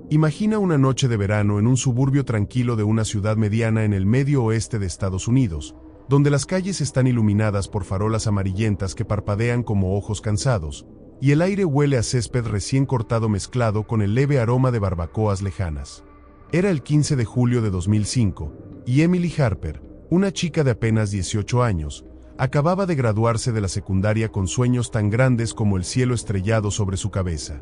Imagina una noche de verano en un suburbio tranquilo de una ciudad mediana en el medio oeste de Estados Unidos, donde las calles están iluminadas por farolas amarillentas que parpadean como ojos cansados, y el aire huele a césped recién cortado mezclado con el leve aroma de barbacoas lejanas. Era el 15 de julio de 2005, y Emily Harper, una chica de apenas 18 años, acababa de graduarse de la secundaria con sueños tan grandes como el cielo estrellado sobre su cabeza.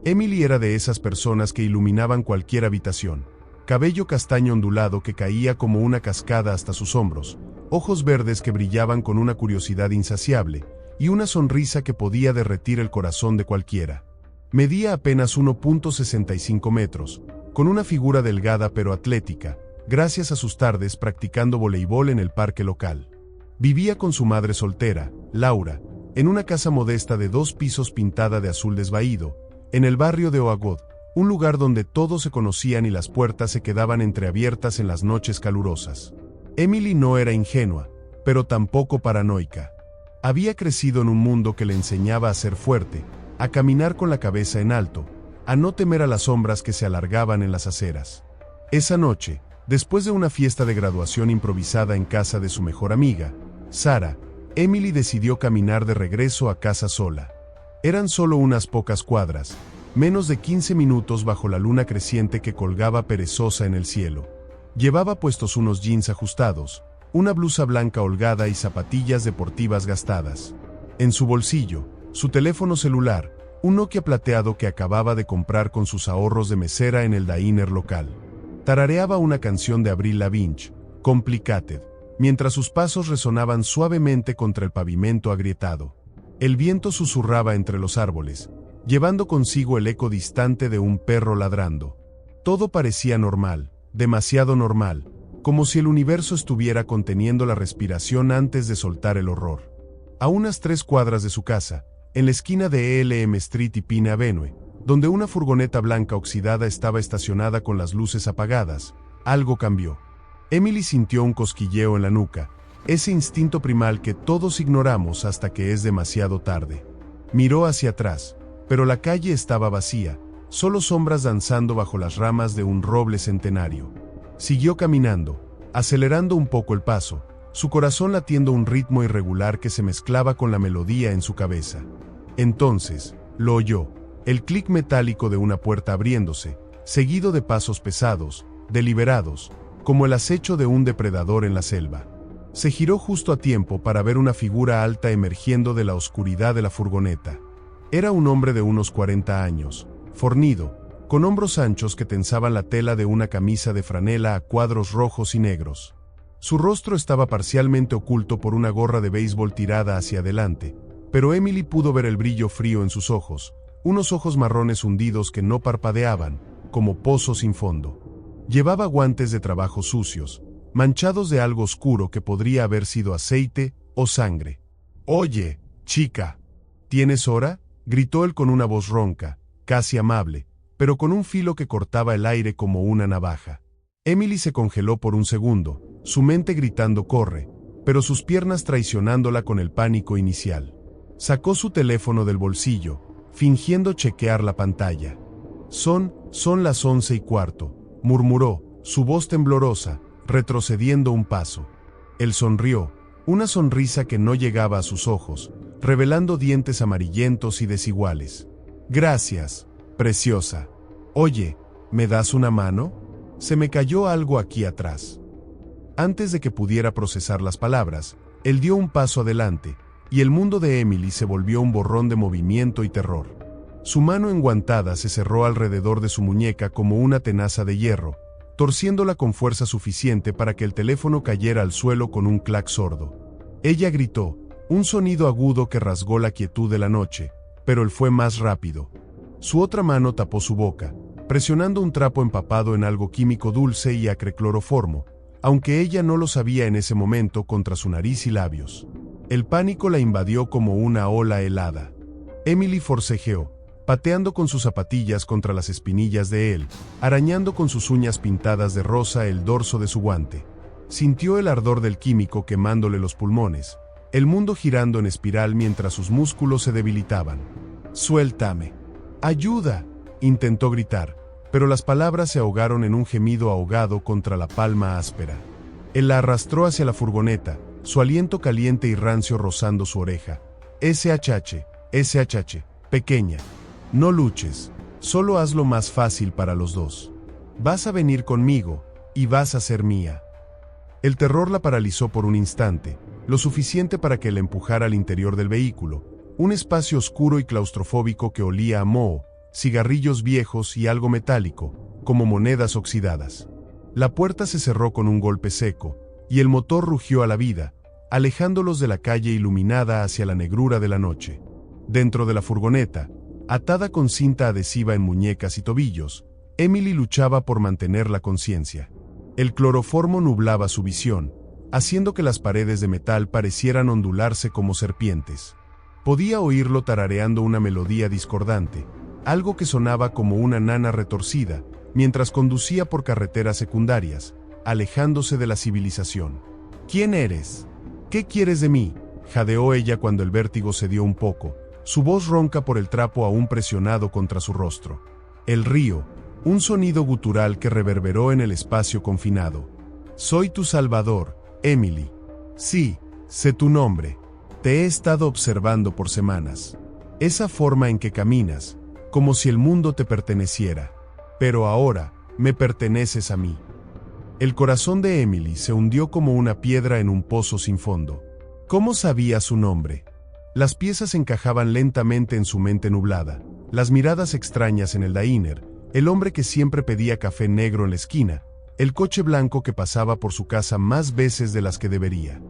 Emily era de esas personas que iluminaban cualquier habitación. Cabello castaño ondulado que caía como una cascada hasta sus hombros, ojos verdes que brillaban con una curiosidad insaciable, y una sonrisa que podía derretir el corazón de cualquiera. Medía apenas 1.65 metros, con una figura delgada pero atlética, gracias a sus tardes practicando voleibol en el parque local. Vivía con su madre soltera, Laura, en una casa modesta de 2 pisos pintada de azul desvaído, en el barrio de Oakwood, un lugar donde todos se conocían y las puertas se quedaban entreabiertas en las noches calurosas. Emily no era ingenua, pero tampoco paranoica. Había crecido en un mundo que le enseñaba a ser fuerte, a caminar con la cabeza en alto, a no temer a las sombras que se alargaban en las aceras. Esa noche, después de una fiesta de graduación improvisada en casa de su mejor amiga, Sarah, Emily decidió caminar de regreso a casa sola. Eran solo unas pocas cuadras, menos de 15 minutos bajo la luna creciente que colgaba perezosa en el cielo. Llevaba puestos unos jeans ajustados, una blusa blanca holgada y zapatillas deportivas gastadas. En su bolsillo, su teléfono celular, un Nokia plateado que acababa de comprar con sus ahorros de mesera en el diner local. Tarareaba una canción de Avril Lavigne, Complicated, mientras sus pasos resonaban suavemente contra el pavimento agrietado. El viento susurraba entre los árboles, llevando consigo el eco distante de un perro ladrando. Todo parecía normal, demasiado normal, como si el universo estuviera conteniendo la respiración antes de soltar el horror. A unas 3 cuadras de su casa, en la esquina de ELM Street y Pine Avenue, donde una furgoneta blanca oxidada estaba estacionada con las luces apagadas, algo cambió. Emily sintió un cosquilleo en la nuca, ese instinto primal que todos ignoramos hasta que es demasiado tarde. Miró hacia atrás, pero la calle estaba vacía, solo sombras danzando bajo las ramas de un roble centenario. Siguió caminando, acelerando un poco el paso, su corazón latiendo un ritmo irregular que se mezclaba con la melodía en su cabeza. Entonces, lo oyó, el clic metálico de una puerta abriéndose, seguido de pasos pesados, deliberados, como el acecho de un depredador en la selva. Se giró justo a tiempo para ver una figura alta emergiendo de la oscuridad de la furgoneta. Era un hombre de unos 40 años, fornido, con hombros anchos que tensaban la tela de una camisa de franela a cuadros rojos y negros. Su rostro estaba parcialmente oculto por una gorra de béisbol tirada hacia adelante, pero Emily pudo ver el brillo frío en sus ojos, unos ojos marrones hundidos que no parpadeaban, como pozos sin fondo. Llevaba guantes de trabajo sucios, manchados de algo oscuro que podría haber sido aceite o sangre. «Oye, chica, ¿tienes hora?», gritó él con una voz ronca, casi amable, pero con un filo que cortaba el aire como una navaja. Emily se congeló por un segundo, su mente gritando «corre», pero sus piernas traicionándola con el pánico inicial. Sacó su teléfono del bolsillo, fingiendo chequear la pantalla. Son las 11:15, murmuró, su voz temblorosa, retrocediendo un paso. Él sonrió, una sonrisa que no llegaba a sus ojos, revelando dientes amarillentos y desiguales. «Gracias, preciosa. Oye, ¿me das una mano? Se me cayó algo aquí atrás». Antes de que pudiera procesar las palabras, él dio un paso adelante, y el mundo de Emily se volvió un borrón de movimiento y terror. Su mano enguantada se cerró alrededor de su muñeca como una tenaza de hierro, torciéndola con fuerza suficiente para que el teléfono cayera al suelo con un clac sordo. Ella gritó, un sonido agudo que rasgó la quietud de la noche, pero él fue más rápido. Su otra mano tapó su boca, presionando un trapo empapado en algo químico dulce y acre cloroformo, aunque ella no lo sabía en ese momento, contra su nariz y labios. El pánico la invadió como una ola helada. Emily forcejeó, pateando con sus zapatillas contra las espinillas de él, arañando con sus uñas pintadas de rosa el dorso de su guante. Sintió el ardor del químico quemándole los pulmones, el mundo girando en espiral mientras sus músculos se debilitaban. «Suéltame. Ayuda», intentó gritar, pero las palabras se ahogaron en un gemido ahogado contra la palma áspera. Él la arrastró hacia la furgoneta, su aliento caliente y rancio rozando su oreja. SHH, pequeña. No luches, solo hazlo más fácil para los dos. Vas a venir conmigo, y vas a ser mía. El terror la paralizó por un instante, lo suficiente para que la empujara al interior del vehículo, un espacio oscuro y claustrofóbico que olía a moho, cigarrillos viejos y algo metálico, como monedas oxidadas. La puerta se cerró con un golpe seco, y el motor rugió a la vida, alejándolos de la calle iluminada hacia la negrura de la noche. Dentro de la furgoneta, atada con cinta adhesiva en muñecas y tobillos, Emily luchaba por mantener la conciencia. El cloroformo nublaba su visión, haciendo que las paredes de metal parecieran ondularse como serpientes. Podía oírlo tarareando una melodía discordante, algo que sonaba como una nana retorcida, mientras conducía por carreteras secundarias, alejándose de la civilización. ¿Quién eres? ¿Qué quieres de mí?, jadeó ella cuando el vértigo cedió un poco, su voz ronca por el trapo aún presionado contra su rostro. El río, un sonido gutural que reverberó en el espacio confinado. Soy tu salvador, Emily. Sí, sé tu nombre. Te he estado observando por semanas. Esa forma en que caminas, como si el mundo te perteneciera. Pero ahora, me perteneces a mí. El corazón de Emily se hundió como una piedra en un pozo sin fondo. ¿Cómo sabía su nombre? Las piezas encajaban lentamente en su mente nublada, las miradas extrañas en el diner, el hombre que siempre pedía café negro en la esquina, el coche blanco que pasaba por su casa más veces de las que debería.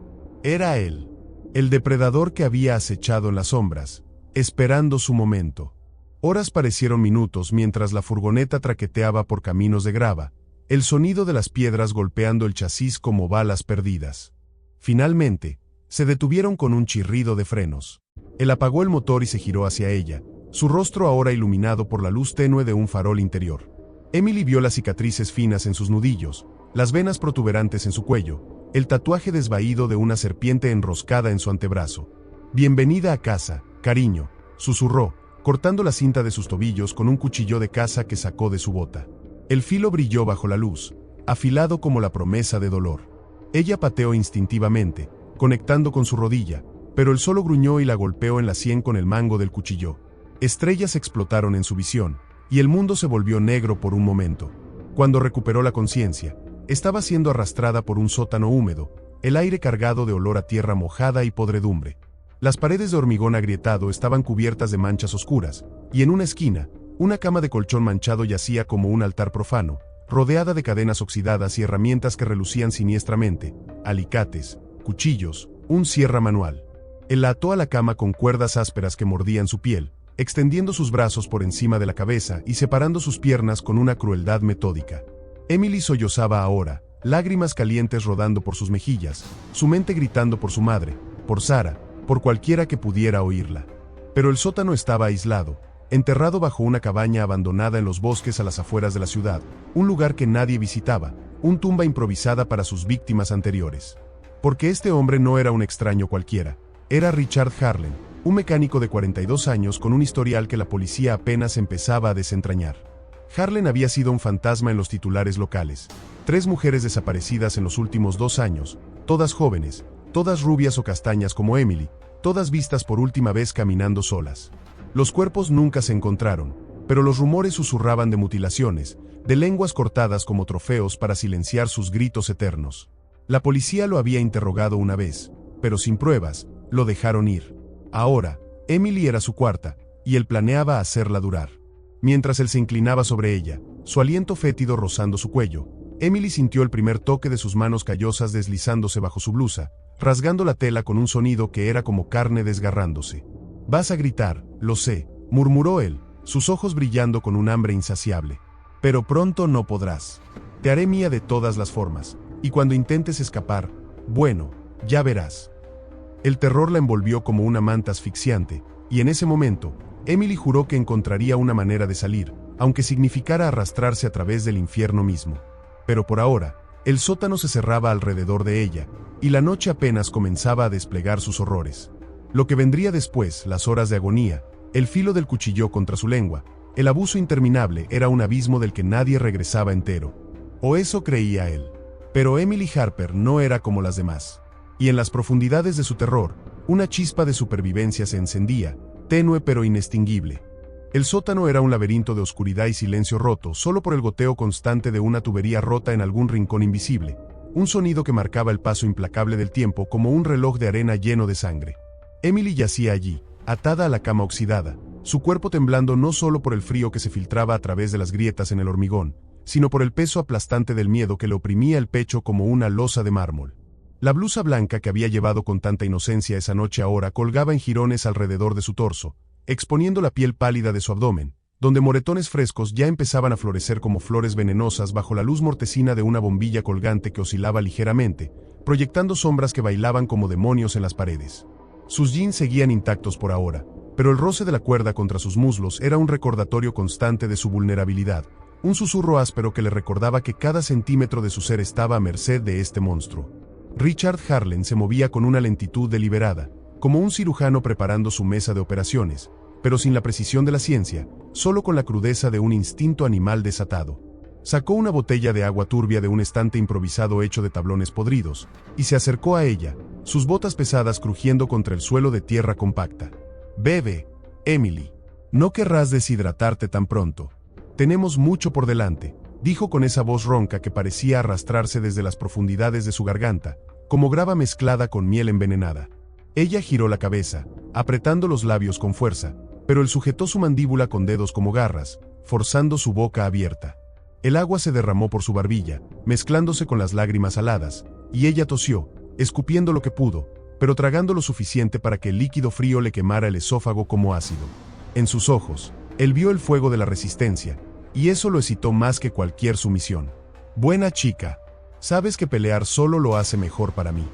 Era él, el depredador que había acechado en las sombras, esperando su momento. Horas parecieron minutos mientras la furgoneta traqueteaba por caminos de grava, el sonido de las piedras golpeando el chasis como balas perdidas. Finalmente, se detuvieron con un chirrido de frenos. Él apagó el motor y se giró hacia ella, su rostro ahora iluminado por la luz tenue de un farol interior. Emily vio las cicatrices finas en sus nudillos, las venas protuberantes en su cuello, el tatuaje desvaído de una serpiente enroscada en su antebrazo. «Bienvenida a casa, cariño», susurró, cortando la cinta de sus tobillos con un cuchillo de caza que sacó de su bota. El filo brilló bajo la luz, afilado como la promesa de dolor. Ella pateó instintivamente, conectando con su rodilla, pero él solo gruñó y la golpeó en la sien con el mango del cuchillo. Estrellas explotaron en su visión, y el mundo se volvió negro por un momento. Cuando recuperó la conciencia, estaba siendo arrastrada por un sótano húmedo, el aire cargado de olor a tierra mojada y podredumbre. Las paredes de hormigón agrietado estaban cubiertas de manchas oscuras, y en una esquina, una cama de colchón manchado yacía como un altar profano, rodeada de cadenas oxidadas y herramientas que relucían siniestramente, alicates, cuchillos, un sierra manual. Él la ató a la cama con cuerdas ásperas que mordían su piel, extendiendo sus brazos por encima de la cabeza y separando sus piernas con una crueldad metódica. Emily sollozaba ahora, lágrimas calientes rodando por sus mejillas, su mente gritando por su madre, por Sara, por cualquiera que pudiera oírla. Pero el sótano estaba aislado, enterrado bajo una cabaña abandonada en los bosques a las afueras de la ciudad, un lugar que nadie visitaba, una tumba improvisada para sus víctimas anteriores. Porque este hombre no era un extraño cualquiera, era Richard Harlan, un mecánico de 42 años con un historial que la policía apenas empezaba a desentrañar. Harlan había sido un fantasma en los titulares locales. 3 mujeres desaparecidas en los últimos 2 años, todas jóvenes, todas rubias o castañas como Emily, todas vistas por última vez caminando solas. Los cuerpos nunca se encontraron, pero los rumores susurraban de mutilaciones, de lenguas cortadas como trofeos para silenciar sus gritos eternos. La policía lo había interrogado una vez, pero sin pruebas, lo dejaron ir. Ahora, Emily era su cuarta, y él planeaba hacerla durar. Mientras él se inclinaba sobre ella, su aliento fétido rozando su cuello, Emily sintió el primer toque de sus manos callosas deslizándose bajo su blusa, rasgando la tela con un sonido que era como carne desgarrándose. «Vas a gritar, lo sé», murmuró él, sus ojos brillando con un hambre insaciable. «Pero pronto no podrás. Te haré mía de todas las formas, y cuando intentes escapar, bueno, ya verás». El terror la envolvió como una manta asfixiante, y en ese momento, Emily juró que encontraría una manera de salir, aunque significara arrastrarse a través del infierno mismo. Pero por ahora, el sótano se cerraba alrededor de ella, y la noche apenas comenzaba a desplegar sus horrores. Lo que vendría después, las horas de agonía, el filo del cuchillo contra su lengua, El abuso interminable era un abismo del que nadie regresaba entero. O eso creía él. Pero Emily Harper no era como las demás. Y en las profundidades de su terror, una chispa de supervivencia se encendía, tenue pero inextinguible. El sótano era un laberinto de oscuridad y silencio roto solo por el goteo constante de una tubería rota en algún rincón invisible, un sonido que marcaba el paso implacable del tiempo como un reloj de arena lleno de sangre. Emily yacía allí, atada a la cama oxidada, su cuerpo temblando no solo por el frío que se filtraba a través de las grietas en el hormigón, sino por el peso aplastante del miedo que le oprimía el pecho como una losa de mármol. La blusa blanca que había llevado con tanta inocencia esa noche ahora colgaba en jirones alrededor de su torso, exponiendo la piel pálida de su abdomen, donde moretones frescos ya empezaban a florecer como flores venenosas bajo la luz mortecina de una bombilla colgante que oscilaba ligeramente, proyectando sombras que bailaban como demonios en las paredes. Sus jeans seguían intactos por ahora, pero el roce de la cuerda contra sus muslos era un recordatorio constante de su vulnerabilidad, un susurro áspero que le recordaba que cada centímetro de su ser estaba a merced de este monstruo. Richard Harlan se movía con una lentitud deliberada, como un cirujano preparando su mesa de operaciones, pero sin la precisión de la ciencia, solo con la crudeza de un instinto animal desatado. Sacó una botella de agua turbia de un estante improvisado hecho de tablones podridos, y se acercó a ella, sus botas pesadas crujiendo contra el suelo de tierra compacta. «Bebe, Emily. No querrás deshidratarte tan pronto. Tenemos mucho por delante», dijo con esa voz ronca que parecía arrastrarse desde las profundidades de su garganta, como grava mezclada con miel envenenada. Ella giró la cabeza, apretando los labios con fuerza, pero él sujetó su mandíbula con dedos como garras, forzando su boca abierta. El agua se derramó por su barbilla, mezclándose con las lágrimas aladas, y ella tosió, escupiendo lo que pudo, pero tragando lo suficiente para que el líquido frío le quemara el esófago como ácido. En sus ojos, él vio el fuego de la resistencia, y eso lo excitó más que cualquier sumisión. «Buena chica. Sabes que pelear solo lo hace mejor para mí».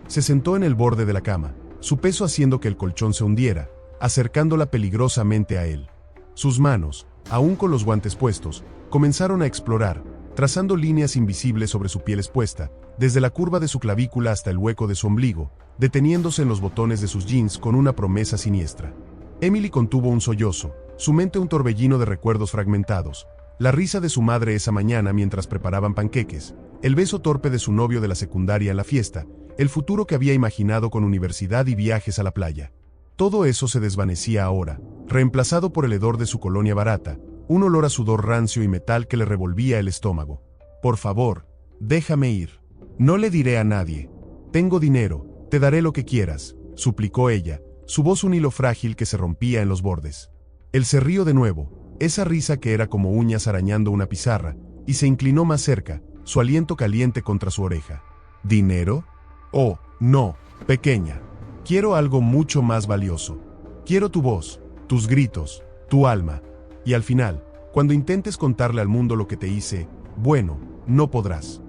Se sentó en el borde de la cama, su peso haciendo que el colchón se hundiera, acercándola peligrosamente a él. Sus manos, aún con los guantes puestos, comenzaron a explorar, trazando líneas invisibles sobre su piel expuesta, desde la curva de su clavícula hasta el hueco de su ombligo, deteniéndose en los botones de sus jeans con una promesa siniestra. Emily contuvo un sollozo, su mente un torbellino de recuerdos fragmentados, la risa de su madre esa mañana mientras preparaban panqueques, el beso torpe de su novio de la secundaria en la fiesta, el futuro que había imaginado con universidad y viajes a la playa. Todo eso se desvanecía ahora, reemplazado por el hedor de su colonia barata, un olor a sudor rancio y metal que le revolvía el estómago. «Por favor, déjame ir. No le diré a nadie. Tengo dinero, te daré lo que quieras», suplicó ella, su voz un hilo frágil que se rompía en los bordes. Él se rió de nuevo, esa risa que era como uñas arañando una pizarra, y se inclinó más cerca, su aliento caliente contra su oreja. «¿Dinero? Oh, no, pequeña. Quiero algo mucho más valioso. Quiero tu voz, tus gritos, tu alma. Y al final, cuando intentes contarle al mundo lo que te hice, bueno, no podrás».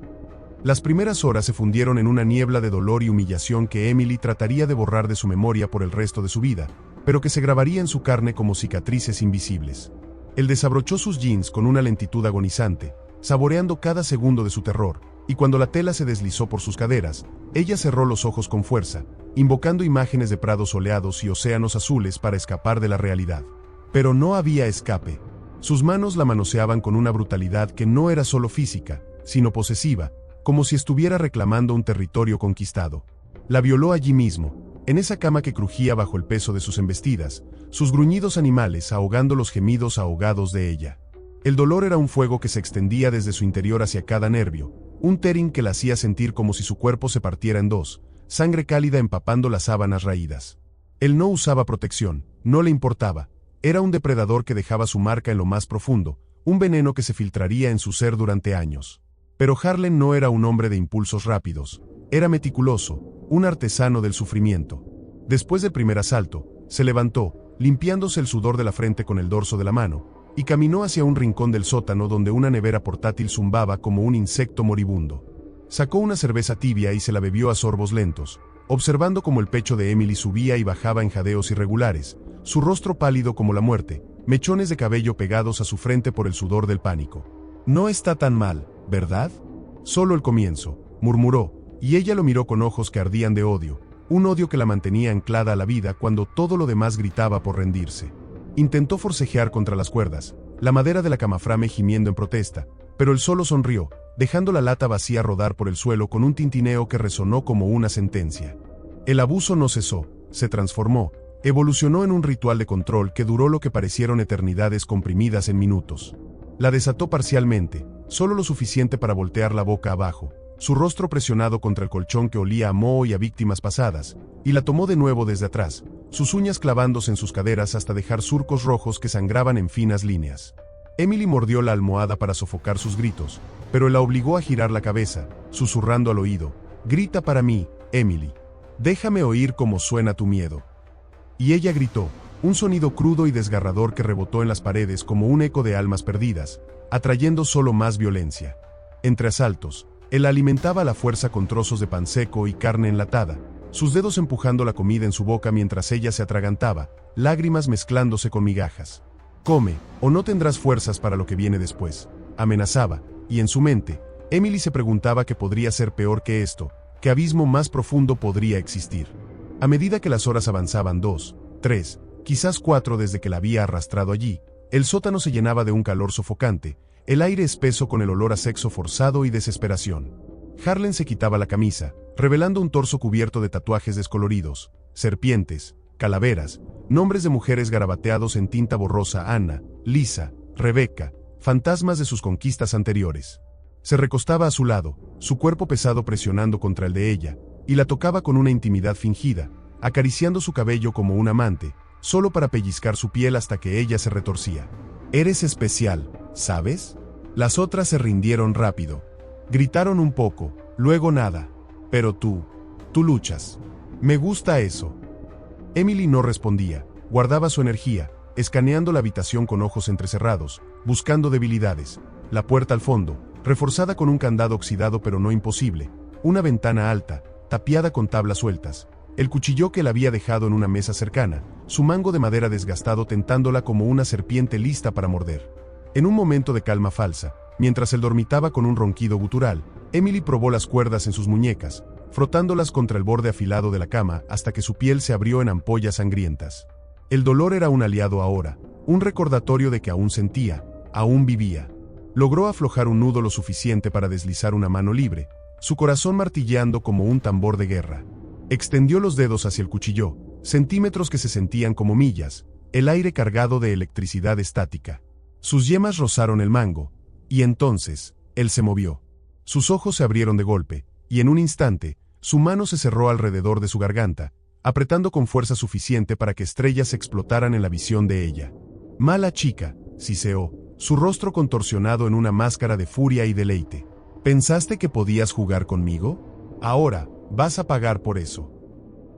Las primeras horas se fundieron en una niebla de dolor y humillación que Emily trataría de borrar de su memoria por el resto de su vida, pero que se grabaría en su carne como cicatrices invisibles. Él desabrochó sus jeans con una lentitud agonizante, saboreando cada segundo de su terror, y cuando la tela se deslizó por sus caderas, ella cerró los ojos con fuerza, invocando imágenes de prados soleados y océanos azules para escapar de la realidad. Pero no había escape. Sus manos la manoseaban con una brutalidad que no era solo física, sino posesiva, como si estuviera reclamando un territorio conquistado. La violó allí mismo, en esa cama que crujía bajo el peso de sus embestidas, sus gruñidos animales ahogando los gemidos ahogados de ella. El dolor era un fuego que se extendía desde su interior hacia cada nervio, un terin que la hacía sentir como si su cuerpo se partiera en dos, sangre cálida empapando las sábanas raídas. Él no usaba protección, no le importaba, era un depredador que dejaba su marca en lo más profundo, un veneno que se filtraría en su ser durante años. Pero Harlan no era un hombre de impulsos rápidos, era meticuloso, un artesano del sufrimiento. Después del primer asalto, se levantó, limpiándose el sudor de la frente con el dorso de la mano, y caminó hacia un rincón del sótano donde una nevera portátil zumbaba como un insecto moribundo. Sacó una cerveza tibia y se la bebió a sorbos lentos, observando cómo el pecho de Emily subía y bajaba en jadeos irregulares, su rostro pálido como la muerte, mechones de cabello pegados a su frente por el sudor del pánico. «No está tan mal, ¿verdad? Solo el comienzo», murmuró, y ella lo miró con ojos que ardían de odio, un odio que la mantenía anclada a la vida cuando todo lo demás gritaba por rendirse. Intentó forcejear contra las cuerdas, la madera de la camaframe gimiendo en protesta, pero él solo sonrió, dejando la lata vacía rodar por el suelo con un tintineo que resonó como una sentencia. El abuso no cesó, se transformó, evolucionó en un ritual de control que duró lo que parecieron eternidades comprimidas en minutos. La desató parcialmente, solo lo suficiente para voltear la boca abajo, su rostro presionado contra el colchón que olía a moho y a víctimas pasadas, y la tomó de nuevo desde atrás, sus uñas clavándose en sus caderas hasta dejar surcos rojos que sangraban en finas líneas. Emily mordió la almohada para sofocar sus gritos, pero él la obligó a girar la cabeza, susurrando al oído: «Grita para mí, Emily. Déjame oír cómo suena tu miedo». Y ella gritó, un sonido crudo y desgarrador que rebotó en las paredes como un eco de almas perdidas, atrayendo solo más violencia. Entre asaltos, él alimentaba a la fuerza con trozos de pan seco y carne enlatada, sus dedos empujando la comida en su boca mientras ella se atragantaba, lágrimas mezclándose con migajas. «Come, o no tendrás fuerzas para lo que viene después», amenazaba, y en su mente, Emily se preguntaba qué podría ser peor que esto, qué abismo más profundo podría existir. A medida que las horas avanzaban 2, 3, quizás 4 desde que la había arrastrado allí, el sótano se llenaba de un calor sofocante, el aire espeso con el olor a sexo forzado y desesperación. Harlan se quitaba la camisa, revelando un torso cubierto de tatuajes descoloridos, serpientes, calaveras, nombres de mujeres garabateados en tinta borrosa: Anna, Lisa, Rebecca, fantasmas de sus conquistas anteriores. Se recostaba a su lado, su cuerpo pesado presionando contra el de ella, y la tocaba con una intimidad fingida, acariciando su cabello como un amante, solo para pellizcar su piel hasta que ella se retorcía. «Eres especial, ¿sabes?». Las otras se rindieron rápido. Gritaron un poco, luego nada. «Pero tú luchas. Me gusta eso». Emily no respondía, guardaba su energía, escaneando la habitación con ojos entrecerrados, buscando debilidades. La puerta al fondo, reforzada con un candado oxidado pero no imposible, una ventana alta, tapiada con tablas sueltas, el cuchillo que él había dejado en una mesa cercana, su mango de madera desgastado tentándola como una serpiente lista para morder. En un momento de calma falsa, mientras él dormitaba con un ronquido gutural, Emily probó las cuerdas en sus muñecas, frotándolas contra el borde afilado de la cama hasta que su piel se abrió en ampollas sangrientas. El dolor era un aliado ahora, un recordatorio de que aún sentía, aún vivía. Logró aflojar un nudo lo suficiente para deslizar una mano libre, su corazón martilleando como un tambor de guerra. Extendió los dedos hacia el cuchillo, centímetros que se sentían como millas, el aire cargado de electricidad estática. Sus yemas rozaron el mango, y entonces, él se movió. Sus ojos se abrieron de golpe, y en un instante, su mano se cerró alrededor de su garganta, apretando con fuerza suficiente para que estrellas explotaran en la visión de ella. «Mala chica», siseó, su rostro contorsionado en una máscara de furia y deleite. «¿Pensaste que podías jugar conmigo? Ahora, vas a pagar por eso».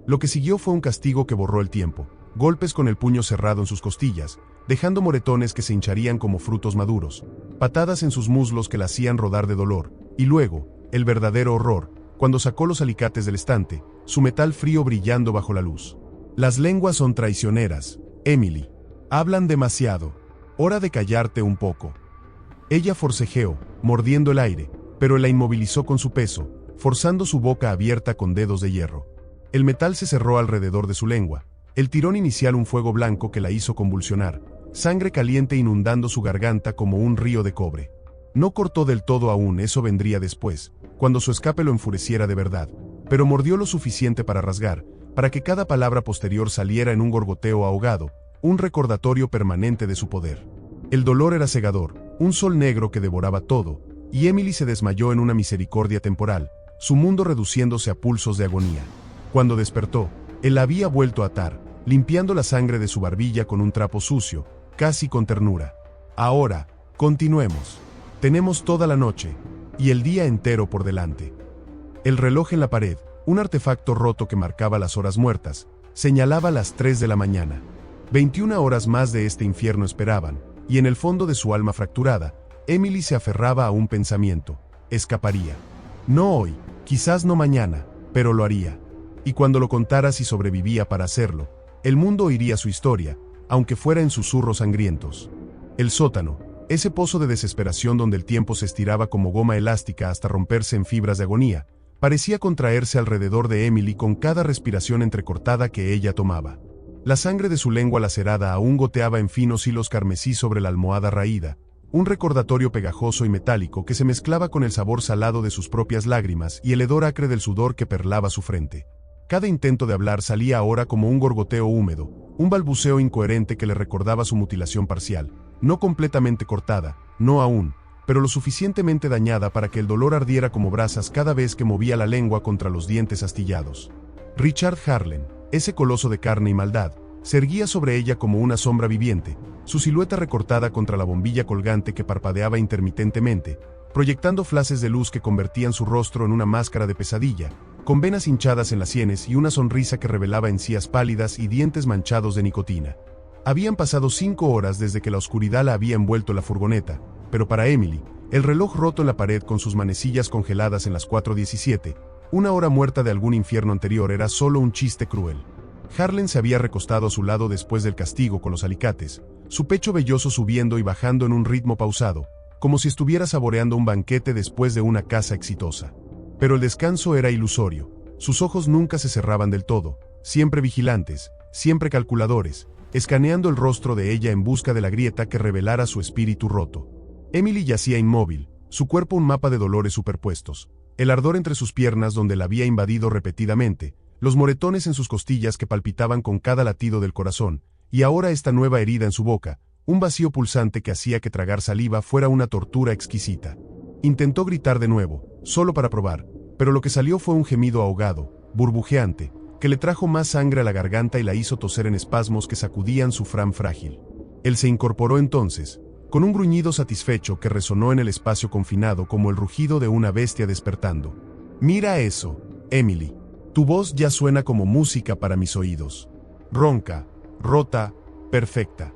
Lo que siguió fue un castigo que borró el tiempo, golpes con el puño cerrado en sus costillas, dejando moretones que se hincharían como frutos maduros, patadas en sus muslos que la hacían rodar de dolor, y luego, el verdadero horror, cuando sacó los alicates del estante, su metal frío brillando bajo la luz. «Las lenguas son traicioneras, Emily. Hablan demasiado. Hora de callarte un poco». Ella forcejeó, mordiendo el aire, pero él la inmovilizó con su peso, forzando su boca abierta con dedos de hierro. El metal se cerró alrededor de su lengua, el tirón inicial un fuego blanco que la hizo convulsionar, sangre caliente inundando su garganta como un río de cobre. No cortó del todo aún, eso vendría después, cuando su escape lo enfureciera de verdad, pero mordió lo suficiente para rasgar, para que cada palabra posterior saliera en un gorgoteo ahogado, un recordatorio permanente de su poder. El dolor era cegador, un sol negro que devoraba todo, y Emily se desmayó en una misericordia temporal, su mundo reduciéndose a pulsos de agonía. Cuando despertó, él la había vuelto a atar, limpiando la sangre de su barbilla con un trapo sucio, casi con ternura. «Ahora, continuemos. Tenemos toda la noche, y el día entero por delante». El reloj en la pared, un artefacto roto que marcaba las horas muertas, señalaba las 3 de la mañana. 21 horas más de este infierno esperaban, y en el fondo de su alma fracturada, Emily se aferraba a un pensamiento: escaparía. No hoy, quizás no mañana, pero lo haría. Y cuando lo contara, si sobrevivía para hacerlo, el mundo oiría su historia, aunque fuera en susurros sangrientos. El sótano, ese pozo de desesperación donde el tiempo se estiraba como goma elástica hasta romperse en fibras de agonía, parecía contraerse alrededor de Emily con cada respiración entrecortada que ella tomaba. La sangre de su lengua lacerada aún goteaba en finos hilos carmesí sobre la almohada raída, un recordatorio pegajoso y metálico que se mezclaba con el sabor salado de sus propias lágrimas y el hedor acre del sudor que perlaba su frente. Cada intento de hablar salía ahora como un gorgoteo húmedo, un balbuceo incoherente que le recordaba su mutilación parcial, no completamente cortada, no aún, pero lo suficientemente dañada para que el dolor ardiera como brasas cada vez que movía la lengua contra los dientes astillados. Richard Harlan, ese coloso de carne y maldad, se erguía sobre ella como una sombra viviente, su silueta recortada contra la bombilla colgante que parpadeaba intermitentemente, proyectando flashes de luz que convertían su rostro en una máscara de pesadilla, con venas hinchadas en las sienes y una sonrisa que revelaba encías pálidas y dientes manchados de nicotina. Habían pasado 5 horas desde que la oscuridad la había envuelto la furgoneta, pero para Emily, el reloj roto en la pared con sus manecillas congeladas en las 4:17, una hora muerta de algún infierno anterior era solo un chiste cruel. Harlan se había recostado a su lado después del castigo con los alicates, su pecho velloso subiendo y bajando en un ritmo pausado, como si estuviera saboreando un banquete después de una caza exitosa. Pero el descanso era ilusorio, sus ojos nunca se cerraban del todo, siempre vigilantes, siempre calculadores, escaneando el rostro de ella en busca de la grieta que revelara su espíritu roto. Emily yacía inmóvil, su cuerpo un mapa de dolores superpuestos, el ardor entre sus piernas donde la había invadido repetidamente, los moretones en sus costillas que palpitaban con cada latido del corazón, y ahora esta nueva herida en su boca, un vacío pulsante que hacía que tragar saliva fuera una tortura exquisita. Intentó gritar de nuevo, solo para probar, pero lo que salió fue un gemido ahogado, burbujeante, que le trajo más sangre a la garganta y la hizo toser en espasmos que sacudían su fran frágil. Él se incorporó entonces, con un gruñido satisfecho que resonó en el espacio confinado como el rugido de una bestia despertando. «Mira eso, Emily. Tu voz ya suena como música para mis oídos. Ronca, rota, perfecta».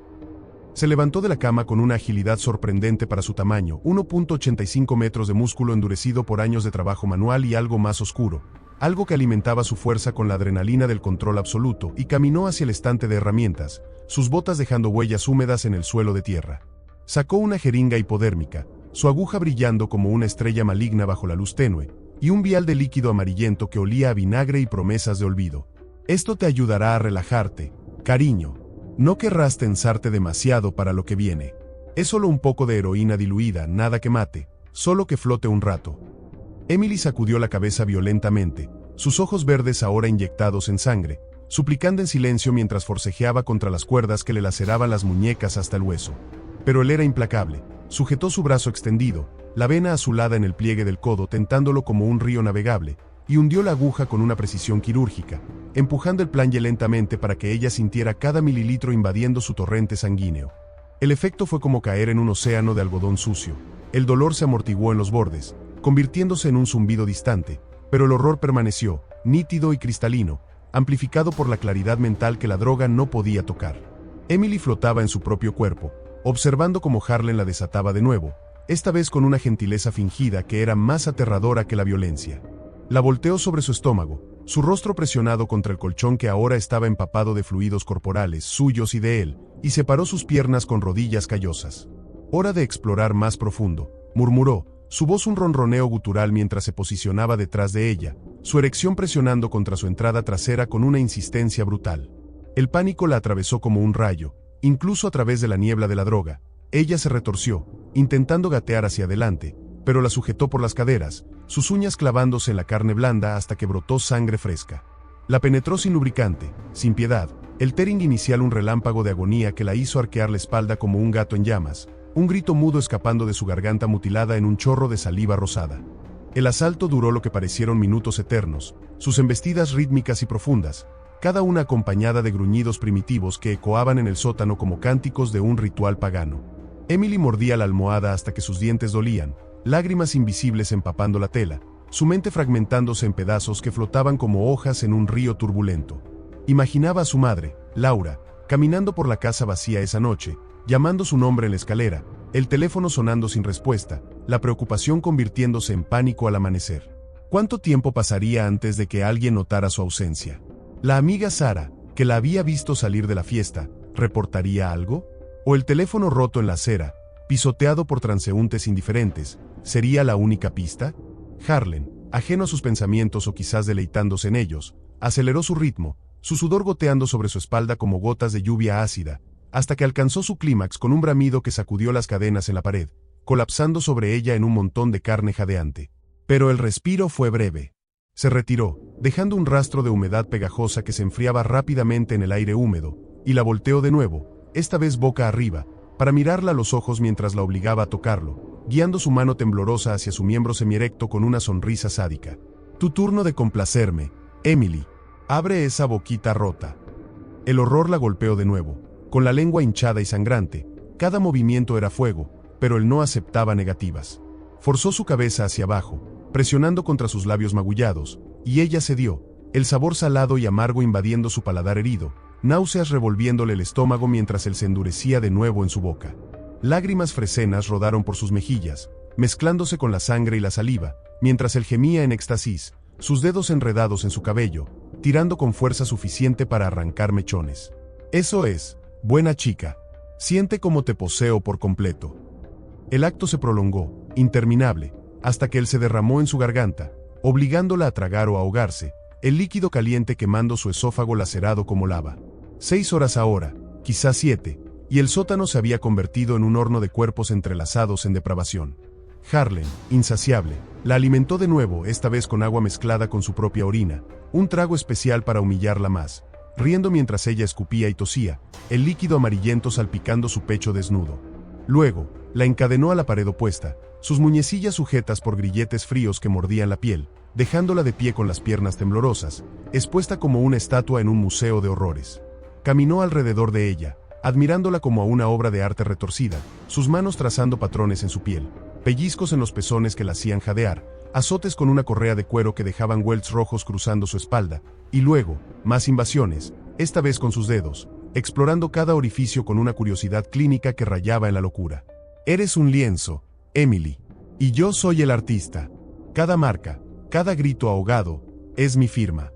Se levantó de la cama con una agilidad sorprendente para su tamaño, 1.85 metros de músculo endurecido por años de trabajo manual y algo más oscuro, algo que alimentaba su fuerza con la adrenalina del control absoluto, y caminó hacia el estante de herramientas, sus botas dejando huellas húmedas en el suelo de tierra. Sacó una jeringa hipodérmica, su aguja brillando como una estrella maligna bajo la luz tenue, y un vial de líquido amarillento que olía a vinagre y promesas de olvido. «Esto te ayudará a relajarte, cariño. No querrás tensarte demasiado para lo que viene. Es solo un poco de heroína diluida, nada que mate, solo que flote un rato». Emily sacudió la cabeza violentamente, sus ojos verdes ahora inyectados en sangre, suplicando en silencio mientras forcejeaba contra las cuerdas que le laceraban las muñecas hasta el hueso. Pero él era implacable, sujetó su brazo extendido, la vena azulada en el pliegue del codo tentándolo como un río navegable, y hundió la aguja con una precisión quirúrgica, empujando el planje lentamente para que ella sintiera cada mililitro invadiendo su torrente sanguíneo. El efecto fue como caer en un océano de algodón sucio. El dolor se amortiguó en los bordes, convirtiéndose en un zumbido distante, pero el horror permaneció, nítido y cristalino, amplificado por la claridad mental que la droga no podía tocar. Emily flotaba en su propio cuerpo, observando cómo Harlan la desataba de nuevo, esta vez con una gentileza fingida que era más aterradora que la violencia. La volteó sobre su estómago, su rostro presionado contra el colchón que ahora estaba empapado de fluidos corporales suyos y de él, y separó sus piernas con rodillas callosas. «Hora de explorar más profundo», murmuró, su voz un ronroneo gutural mientras se posicionaba detrás de ella, su erección presionando contra su entrada trasera con una insistencia brutal. El pánico la atravesó como un rayo, incluso a través de la niebla de la droga. Ella se retorció, intentando gatear hacia adelante, pero la sujetó por las caderas, sus uñas clavándose en la carne blanda hasta que brotó sangre fresca. La penetró sin lubricante, sin piedad, el tearing inicial un relámpago de agonía que la hizo arquear la espalda como un gato en llamas, un grito mudo escapando de su garganta mutilada en un chorro de saliva rosada. El asalto duró lo que parecieron minutos eternos, sus embestidas rítmicas y profundas, cada una acompañada de gruñidos primitivos que ecoaban en el sótano como cánticos de un ritual pagano. Emily mordía la almohada hasta que sus dientes dolían, lágrimas invisibles empapando la tela, su mente fragmentándose en pedazos que flotaban como hojas en un río turbulento. Imaginaba a su madre, Laura, caminando por la casa vacía esa noche, llamando su nombre en la escalera, el teléfono sonando sin respuesta, la preocupación convirtiéndose en pánico al amanecer. ¿Cuánto tiempo pasaría antes de que alguien notara su ausencia? La amiga Sara, que la había visto salir de la fiesta, ¿reportaría algo? ¿O el teléfono roto en la acera, pisoteado por transeúntes indiferentes, sería la única pista? Harlan, ajeno a sus pensamientos o quizás deleitándose en ellos, aceleró su ritmo, su sudor goteando sobre su espalda como gotas de lluvia ácida, hasta que alcanzó su clímax con un bramido que sacudió las cadenas en la pared, colapsando sobre ella en un montón de carne jadeante. Pero el respiro fue breve. Se retiró, dejando un rastro de humedad pegajosa que se enfriaba rápidamente en el aire húmedo, y la volteó de nuevo, esta vez boca arriba, para mirarla a los ojos mientras la obligaba a tocarlo, guiando su mano temblorosa hacia su miembro semierecto con una sonrisa sádica. Tu turno de complacerme, Emily. Abre esa boquita rota. El horror la golpeó de nuevo, con la lengua hinchada y sangrante. Cada movimiento era fuego, pero él no aceptaba negativas. Forzó su cabeza hacia abajo, presionando contra sus labios magullados, y ella cedió, el sabor salado y amargo invadiendo su paladar herido, náuseas revolviéndole el estómago mientras él se endurecía de nuevo en su boca. Lágrimas fresenas rodaron por sus mejillas, mezclándose con la sangre y la saliva, mientras él gemía en éxtasis, sus dedos enredados en su cabello, tirando con fuerza suficiente para arrancar mechones. Eso es, buena chica. Siente cómo te poseo por completo. El acto se prolongó, interminable, hasta que él se derramó en su garganta, obligándola a tragar o ahogarse, el líquido caliente quemando su esófago lacerado como lava. 6 horas ahora, quizás 7, y el sótano se había convertido en un horno de cuerpos entrelazados en depravación. Harlan, insaciable, la alimentó de nuevo, esta vez con agua mezclada con su propia orina, un trago especial para humillarla más, riendo mientras ella escupía y tosía, el líquido amarillento salpicando su pecho desnudo. Luego, la encadenó a la pared opuesta, sus muñecillas sujetas por grilletes fríos que mordían la piel, dejándola de pie con las piernas temblorosas, expuesta como una estatua en un museo de horrores. Caminó alrededor de ella, admirándola como a una obra de arte retorcida, sus manos trazando patrones en su piel, pellizcos en los pezones que la hacían jadear, azotes con una correa de cuero que dejaban welts rojos cruzando su espalda, y luego, más invasiones, esta vez con sus dedos, explorando cada orificio con una curiosidad clínica que rayaba en la locura. Eres un lienzo, Emily. Y yo soy el artista. Cada marca, cada grito ahogado, es mi firma.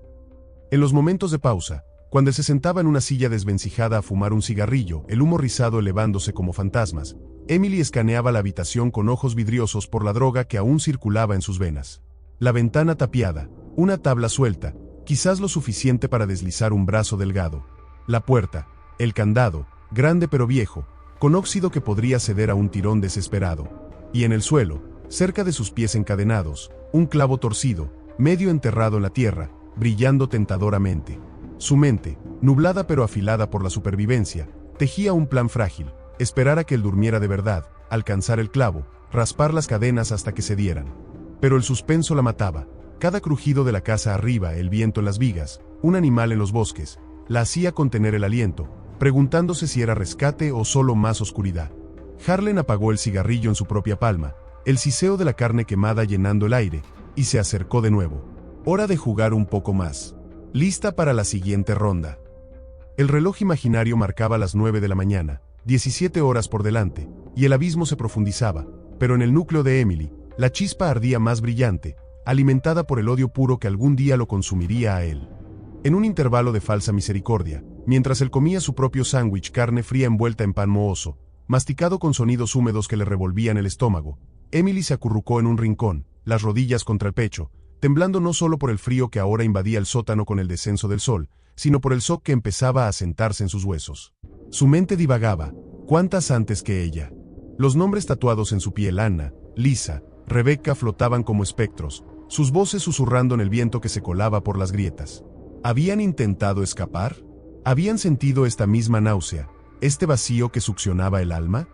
En los momentos de pausa, cuando se sentaba en una silla desvencijada a fumar un cigarrillo, el humo rizado elevándose como fantasmas, Emily escaneaba la habitación con ojos vidriosos por la droga que aún circulaba en sus venas. La ventana tapiada, una tabla suelta, quizás lo suficiente para deslizar un brazo delgado. La puerta, el candado, grande pero viejo, con óxido que podría ceder a un tirón desesperado. Y en el suelo, cerca de sus pies encadenados, un clavo torcido, medio enterrado en la tierra, brillando tentadoramente. Su mente, nublada pero afilada por la supervivencia, tejía un plan frágil, esperar a que él durmiera de verdad, alcanzar el clavo, raspar las cadenas hasta que cedieran. Pero el suspenso la mataba. Cada crujido de la casa arriba, el viento en las vigas, un animal en los bosques, la hacía contener el aliento, preguntándose si era rescate o solo más oscuridad. Harlan apagó el cigarrillo en su propia palma, el siseo de la carne quemada llenando el aire, y se acercó de nuevo. Hora de jugar un poco más. Lista para la siguiente ronda. El reloj imaginario marcaba las 9 de la mañana, 17 horas por delante, y el abismo se profundizaba, pero en el núcleo de Emily, la chispa ardía más brillante, alimentada por el odio puro que algún día lo consumiría a él. En un intervalo de falsa misericordia, mientras él comía su propio sándwich, carne fría envuelta en pan mohoso, masticado con sonidos húmedos que le revolvían el estómago, Emily se acurrucó en un rincón, las rodillas contra el pecho, temblando no solo por el frío que ahora invadía el sótano con el descenso del sol, sino por el shock que empezaba a asentarse en sus huesos. Su mente divagaba, cuántas antes que ella. Los nombres tatuados en su piel, Anna, Lisa, Rebecca, flotaban como espectros, sus voces susurrando en el viento que se colaba por las grietas. ¿Habían intentado escapar? ¿Habían sentido esta misma náusea, este vacío que succionaba el alma?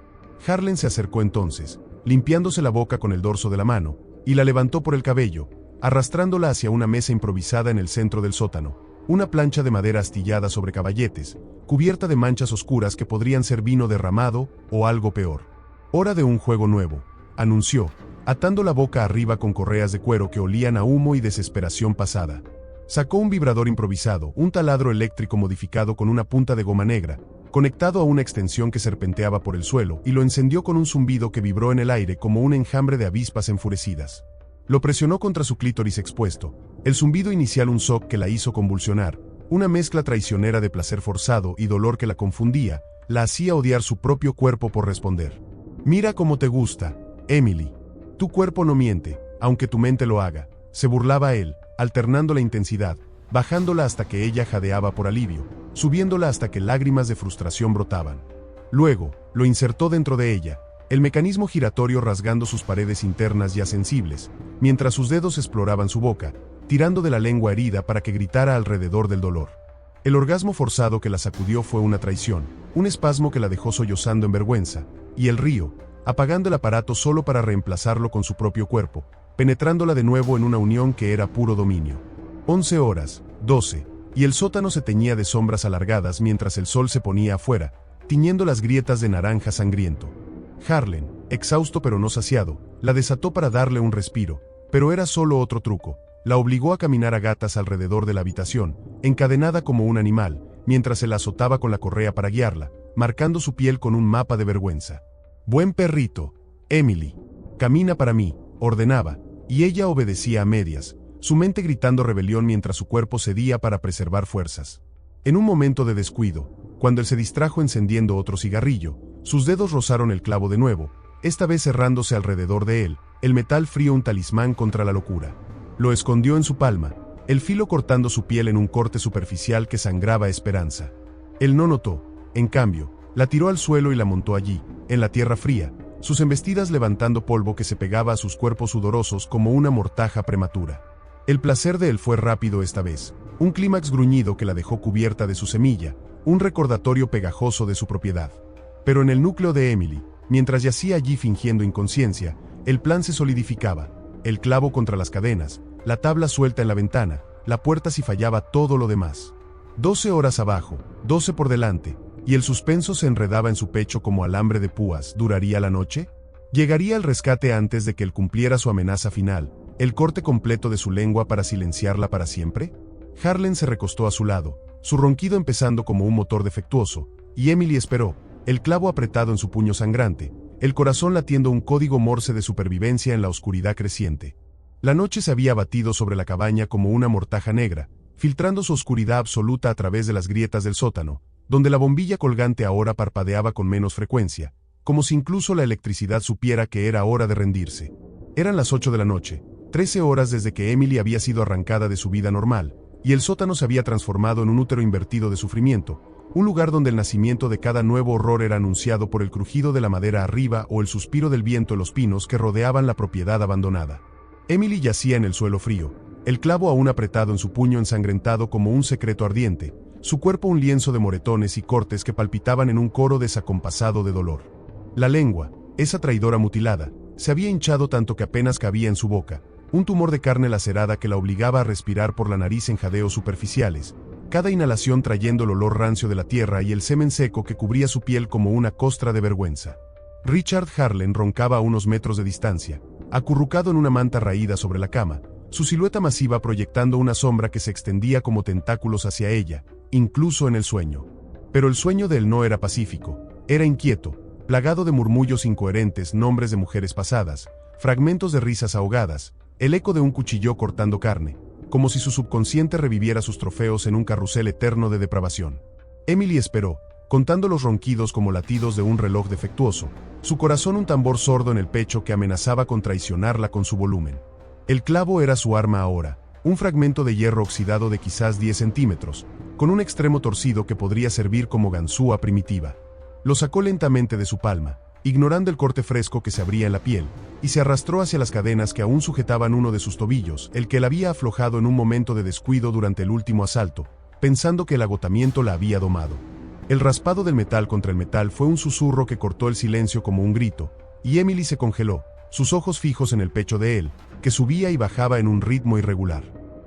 Harlan se acercó entonces, limpiándose la boca con el dorso de la mano, y la levantó por el cabello, arrastrándola hacia una mesa improvisada en el centro del sótano, una plancha de madera astillada sobre caballetes, cubierta de manchas oscuras que podrían ser vino derramado o algo peor. Hora de un juego nuevo, anunció, atando la boca arriba con correas de cuero que olían a humo y desesperación pasada. Sacó un vibrador improvisado, un taladro eléctrico modificado con una punta de goma negra, conectado a una extensión que serpenteaba por el suelo, y lo encendió con un zumbido que vibró en el aire como un enjambre de avispas enfurecidas. Lo presionó contra su clítoris expuesto, el zumbido inicial un shock que la hizo convulsionar, una mezcla traicionera de placer forzado y dolor que la confundía, la hacía odiar su propio cuerpo por responder. Mira cómo te gusta, Emily. Tu cuerpo no miente, aunque tu mente lo haga, se burlaba él, alternando la intensidad, bajándola hasta que ella jadeaba por alivio, subiéndola hasta que lágrimas de frustración brotaban. Luego, lo insertó dentro de ella, el mecanismo giratorio rasgando sus paredes internas ya sensibles, mientras sus dedos exploraban su boca, tirando de la lengua herida para que gritara alrededor del dolor. El orgasmo forzado que la sacudió fue una traición, un espasmo que la dejó sollozando en vergüenza, y el río, apagando el aparato solo para reemplazarlo con su propio cuerpo, penetrándola de nuevo en una unión que era puro dominio. 11 horas, 12, y el sótano se teñía de sombras alargadas mientras el sol se ponía afuera, tiñendo las grietas de naranja sangriento. Harlan, exhausto pero no saciado, la desató para darle un respiro, pero era solo otro truco. La obligó a caminar a gatas alrededor de la habitación, encadenada como un animal, mientras se la azotaba con la correa para guiarla, marcando su piel con un mapa de vergüenza. «Buen perrito, Emily. Camina para mí», ordenaba, y ella obedecía a medias, su mente gritando rebelión mientras su cuerpo cedía para preservar fuerzas. En un momento de descuido, cuando él se distrajo encendiendo otro cigarrillo, sus dedos rozaron el clavo de nuevo, esta vez cerrándose alrededor de él, el metal frío un talismán contra la locura. Lo escondió en su palma, el filo cortando su piel en un corte superficial que sangraba esperanza. Él no notó, en cambio, la tiró al suelo y la montó allí, en la tierra fría, sus embestidas levantando polvo que se pegaba a sus cuerpos sudorosos como una mortaja prematura. El placer de él fue rápido esta vez, un clímax gruñido que la dejó cubierta de su semilla, un recordatorio pegajoso de su propiedad. Pero en el núcleo de Emily, mientras yacía allí fingiendo inconsciencia, el plan se solidificaba, el clavo contra las cadenas, la tabla suelta en la ventana, la puerta si fallaba todo lo demás. 12 horas abajo, 12 por delante, y el suspenso se enredaba en su pecho como alambre de púas. ¿Duraría la noche? ¿Llegaría el rescate antes de que él cumpliera su amenaza final, el corte completo de su lengua para silenciarla para siempre? Harlan se recostó a su lado, su ronquido empezando como un motor defectuoso, y Emily esperó, el clavo apretado en su puño sangrante, el corazón latiendo un código morse de supervivencia en la oscuridad creciente. La noche se había batido sobre la cabaña como una mortaja negra, filtrando su oscuridad absoluta a través de las grietas del sótano, donde la bombilla colgante ahora parpadeaba con menos frecuencia, como si incluso la electricidad supiera que era hora de rendirse. Eran las 8 de la noche, 13 horas desde que Emily había sido arrancada de su vida normal, y el sótano se había transformado en un útero invertido de sufrimiento, un lugar donde el nacimiento de cada nuevo horror era anunciado por el crujido de la madera arriba o el suspiro del viento en los pinos que rodeaban la propiedad abandonada. Emily yacía en el suelo frío, el clavo aún apretado en su puño ensangrentado como un secreto ardiente, su cuerpo un lienzo de moretones y cortes que palpitaban en un coro desacompasado de dolor. La lengua, esa traidora mutilada, se había hinchado tanto que apenas cabía en su boca, un tumor de carne lacerada que la obligaba a respirar por la nariz en jadeos superficiales, cada inhalación trayendo el olor rancio de la tierra y el semen seco que cubría su piel como una costra de vergüenza. Richard Harlan roncaba a unos metros de distancia, acurrucado en una manta raída sobre la cama, su silueta masiva proyectando una sombra que se extendía como tentáculos hacia ella, incluso en el sueño. Pero el sueño de él no era pacífico, era inquieto, plagado de murmullos incoherentes, nombres de mujeres pasadas, fragmentos de risas ahogadas, el eco de un cuchillo cortando carne, como si su subconsciente reviviera sus trofeos en un carrusel eterno de depravación. Emily esperó, contando los ronquidos como latidos de un reloj defectuoso, su corazón un tambor sordo en el pecho que amenazaba con traicionarla con su volumen. El clavo era su arma ahora, un fragmento de hierro oxidado de quizás 10 centímetros, con un extremo torcido que podría servir como ganzúa primitiva. Lo sacó lentamente de su palma, ignorando el corte fresco que se abría en la piel, y se arrastró hacia las cadenas que aún sujetaban uno de sus tobillos, el que la había aflojado en un momento de descuido durante el último asalto, pensando que el agotamiento la había domado. El raspado del metal contra el metal fue un susurro que cortó el silencio como un grito, y Emily se congeló, sus ojos fijos en el pecho de él, que subía y bajaba en un ritmo irregular.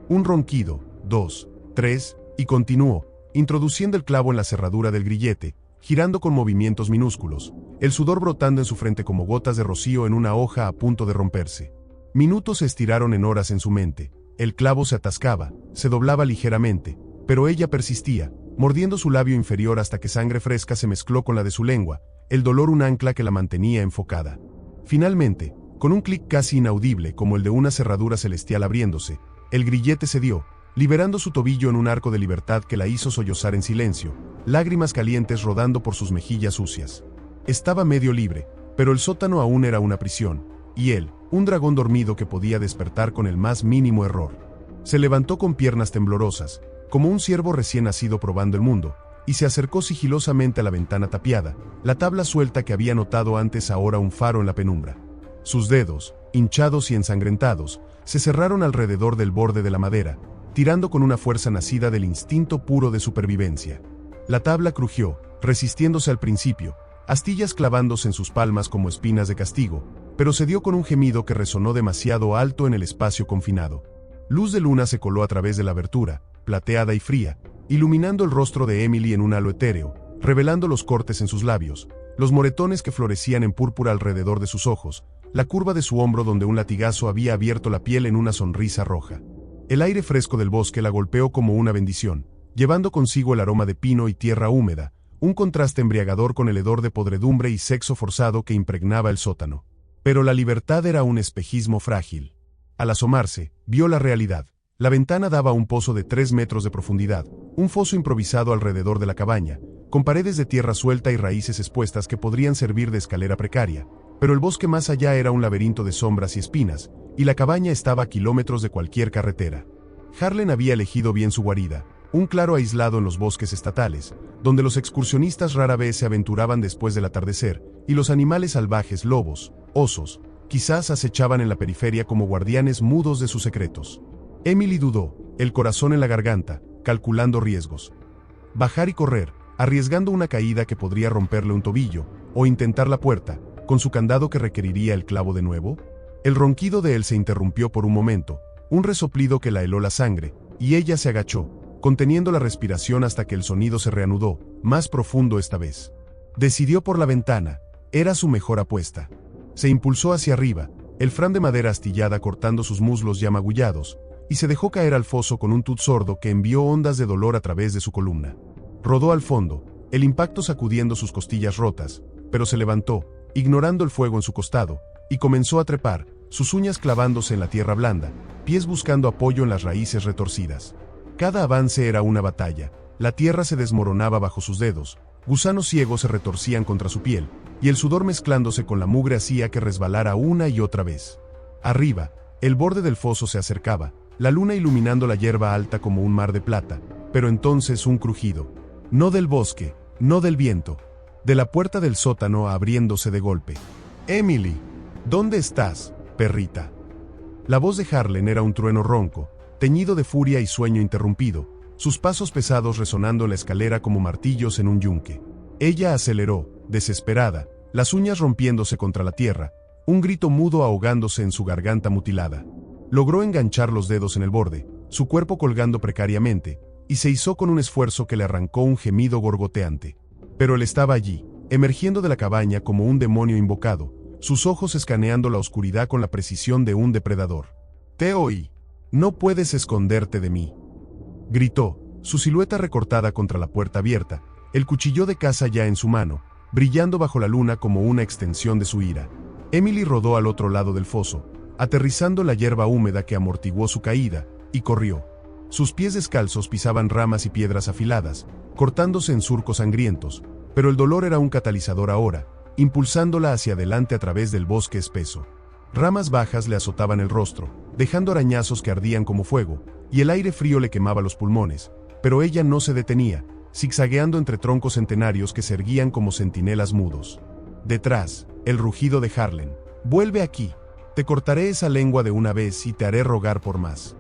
Un ronquido, 2, 3, y continuó, introduciendo el clavo en la cerradura del grillete, girando con movimientos minúsculos, el sudor brotando en su frente como gotas de rocío en una hoja a punto de romperse. Minutos se estiraron en horas en su mente, el clavo se atascaba, se doblaba ligeramente, pero ella persistía, mordiendo su labio inferior hasta que sangre fresca se mezcló con la de su lengua, el dolor un ancla que la mantenía enfocada. Finalmente, con un clic casi inaudible como el de una cerradura celestial abriéndose, el grillete cedió, liberando su tobillo en un arco de libertad que la hizo sollozar en silencio, lágrimas calientes rodando por sus mejillas sucias. Estaba medio libre, pero el sótano aún era una prisión, y él, un dragón dormido que podía despertar con el más mínimo error. Se levantó con piernas temblorosas, como un ciervo recién nacido probando el mundo, y se acercó sigilosamente a la ventana tapiada, la tabla suelta que había notado antes ahora un faro en la penumbra. Sus dedos, hinchados y ensangrentados, se cerraron alrededor del borde de la madera, tirando con una fuerza nacida del instinto puro de supervivencia. La tabla crujió, resistiéndose al principio, astillas clavándose en sus palmas como espinas de castigo, pero cedió con un gemido que resonó demasiado alto en el espacio confinado. Luz de luna se coló a través de la abertura, plateada y fría, iluminando el rostro de Emily en un halo etéreo, revelando los cortes en sus labios, los moretones que florecían en púrpura alrededor de sus ojos, la curva de su hombro donde un latigazo había abierto la piel en una sonrisa roja. El aire fresco del bosque la golpeó como una bendición, llevando consigo el aroma de pino y tierra húmeda, un contraste embriagador con el hedor de podredumbre y sexo forzado que impregnaba el sótano. Pero la libertad era un espejismo frágil. Al asomarse, vio la realidad. La ventana daba a un pozo de 3 metros de profundidad, un foso improvisado alrededor de la cabaña, con paredes de tierra suelta y raíces expuestas que podrían servir de escalera precaria, pero el bosque más allá era un laberinto de sombras y espinas, y la cabaña estaba a kilómetros de cualquier carretera. Harlan había elegido bien su guarida, un claro aislado en los bosques estatales, donde los excursionistas rara vez se aventuraban después del atardecer, y los animales salvajes, lobos, osos, quizás acechaban en la periferia como guardianes mudos de sus secretos. Emily dudó, el corazón en la garganta, calculando riesgos. Bajar y correr, arriesgando una caída que podría romperle un tobillo, o intentar la puerta, con su candado que requeriría el clavo de nuevo. El ronquido de él se interrumpió por un momento, un resoplido que la heló la sangre, y ella se agachó, conteniendo la respiración hasta que el sonido se reanudó, más profundo esta vez. Decidió por la ventana, era su mejor apuesta. Se impulsó hacia arriba, el fran de madera astillada cortando sus muslos ya magullados, y se dejó caer al foso con un tut sordo que envió ondas de dolor a través de su columna. Rodó al fondo, el impacto sacudiendo sus costillas rotas, pero se levantó, ignorando el fuego en su costado, y comenzó a trepar, sus uñas clavándose en la tierra blanda, pies buscando apoyo en las raíces retorcidas. Cada avance era una batalla, la tierra se desmoronaba bajo sus dedos, gusanos ciegos se retorcían contra su piel, y el sudor mezclándose con la mugre hacía que resbalara una y otra vez. Arriba, el borde del foso se acercaba, la luna iluminando la hierba alta como un mar de plata, pero entonces un crujido. No del bosque, no del viento, de la puerta del sótano abriéndose de golpe. «Emily, ¿dónde estás, perrita?» La voz de Harlan era un trueno ronco, teñido de furia y sueño interrumpido, sus pasos pesados resonando en la escalera como martillos en un yunque. Ella aceleró, desesperada, las uñas rompiéndose contra la tierra, un grito mudo ahogándose en su garganta mutilada. Logró enganchar los dedos en el borde, su cuerpo colgando precariamente, y se izó con un esfuerzo que le arrancó un gemido gorgoteante. Pero él estaba allí, emergiendo de la cabaña como un demonio invocado, sus ojos escaneando la oscuridad con la precisión de un depredador. «Te oí. No puedes esconderte de mí», gritó, su silueta recortada contra la puerta abierta, el cuchillo de caza ya en su mano, brillando bajo la luna como una extensión de su ira. Emily rodó al otro lado del foso, aterrizando la hierba húmeda que amortiguó su caída, y corrió. Sus pies descalzos pisaban ramas y piedras afiladas, cortándose en surcos sangrientos, pero el dolor era un catalizador ahora, impulsándola hacia adelante a través del bosque espeso. Ramas bajas le azotaban el rostro, dejando arañazos que ardían como fuego, y el aire frío le quemaba los pulmones, pero ella no se detenía, zigzagueando entre troncos centenarios que se erguían como centinelas mudos. Detrás, el rugido de Harlan. «Vuelve aquí. Te cortaré esa lengua de una vez y te haré rogar por más».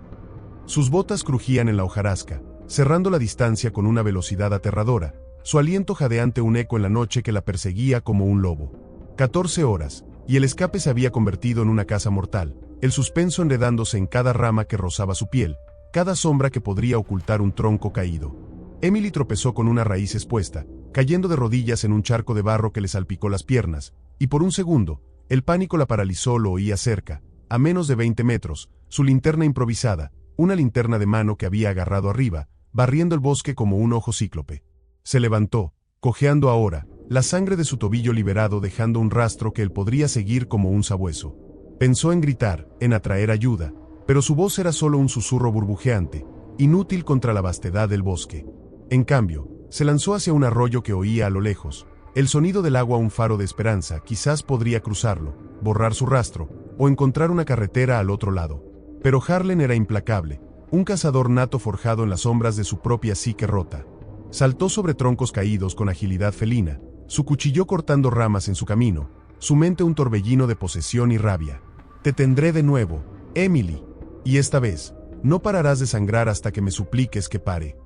Sus botas crujían en la hojarasca, cerrando la distancia con una velocidad aterradora, su aliento jadeante un eco en la noche que la perseguía como un lobo. 14 horas, y el escape se había convertido en una caza mortal, el suspenso enredándose en cada rama que rozaba su piel, cada sombra que podría ocultar un tronco caído. Emily tropezó con una raíz expuesta, cayendo de rodillas en un charco de barro que le salpicó las piernas, y por un segundo, el pánico la paralizó. Lo oía cerca, a menos de 20 metros, su linterna improvisada, una linterna de mano que había agarrado arriba, barriendo el bosque como un ojo cíclope. Se levantó, cojeando ahora, la sangre de su tobillo liberado dejando un rastro que él podría seguir como un sabueso. Pensó en gritar, en atraer ayuda, pero su voz era solo un susurro burbujeante, inútil contra la vastedad del bosque. En cambio, se lanzó hacia un arroyo que oía a lo lejos, el sonido del agua un faro de esperanza, quizás podría cruzarlo, borrar su rastro, o encontrar una carretera al otro lado. Pero Harlan era implacable, un cazador nato forjado en las sombras de su propia psique rota. Saltó sobre troncos caídos con agilidad felina, su cuchillo cortando ramas en su camino, su mente un torbellino de posesión y rabia. Te tendré de nuevo, Emily. Y esta vez, no pararás de sangrar hasta que me supliques que pare.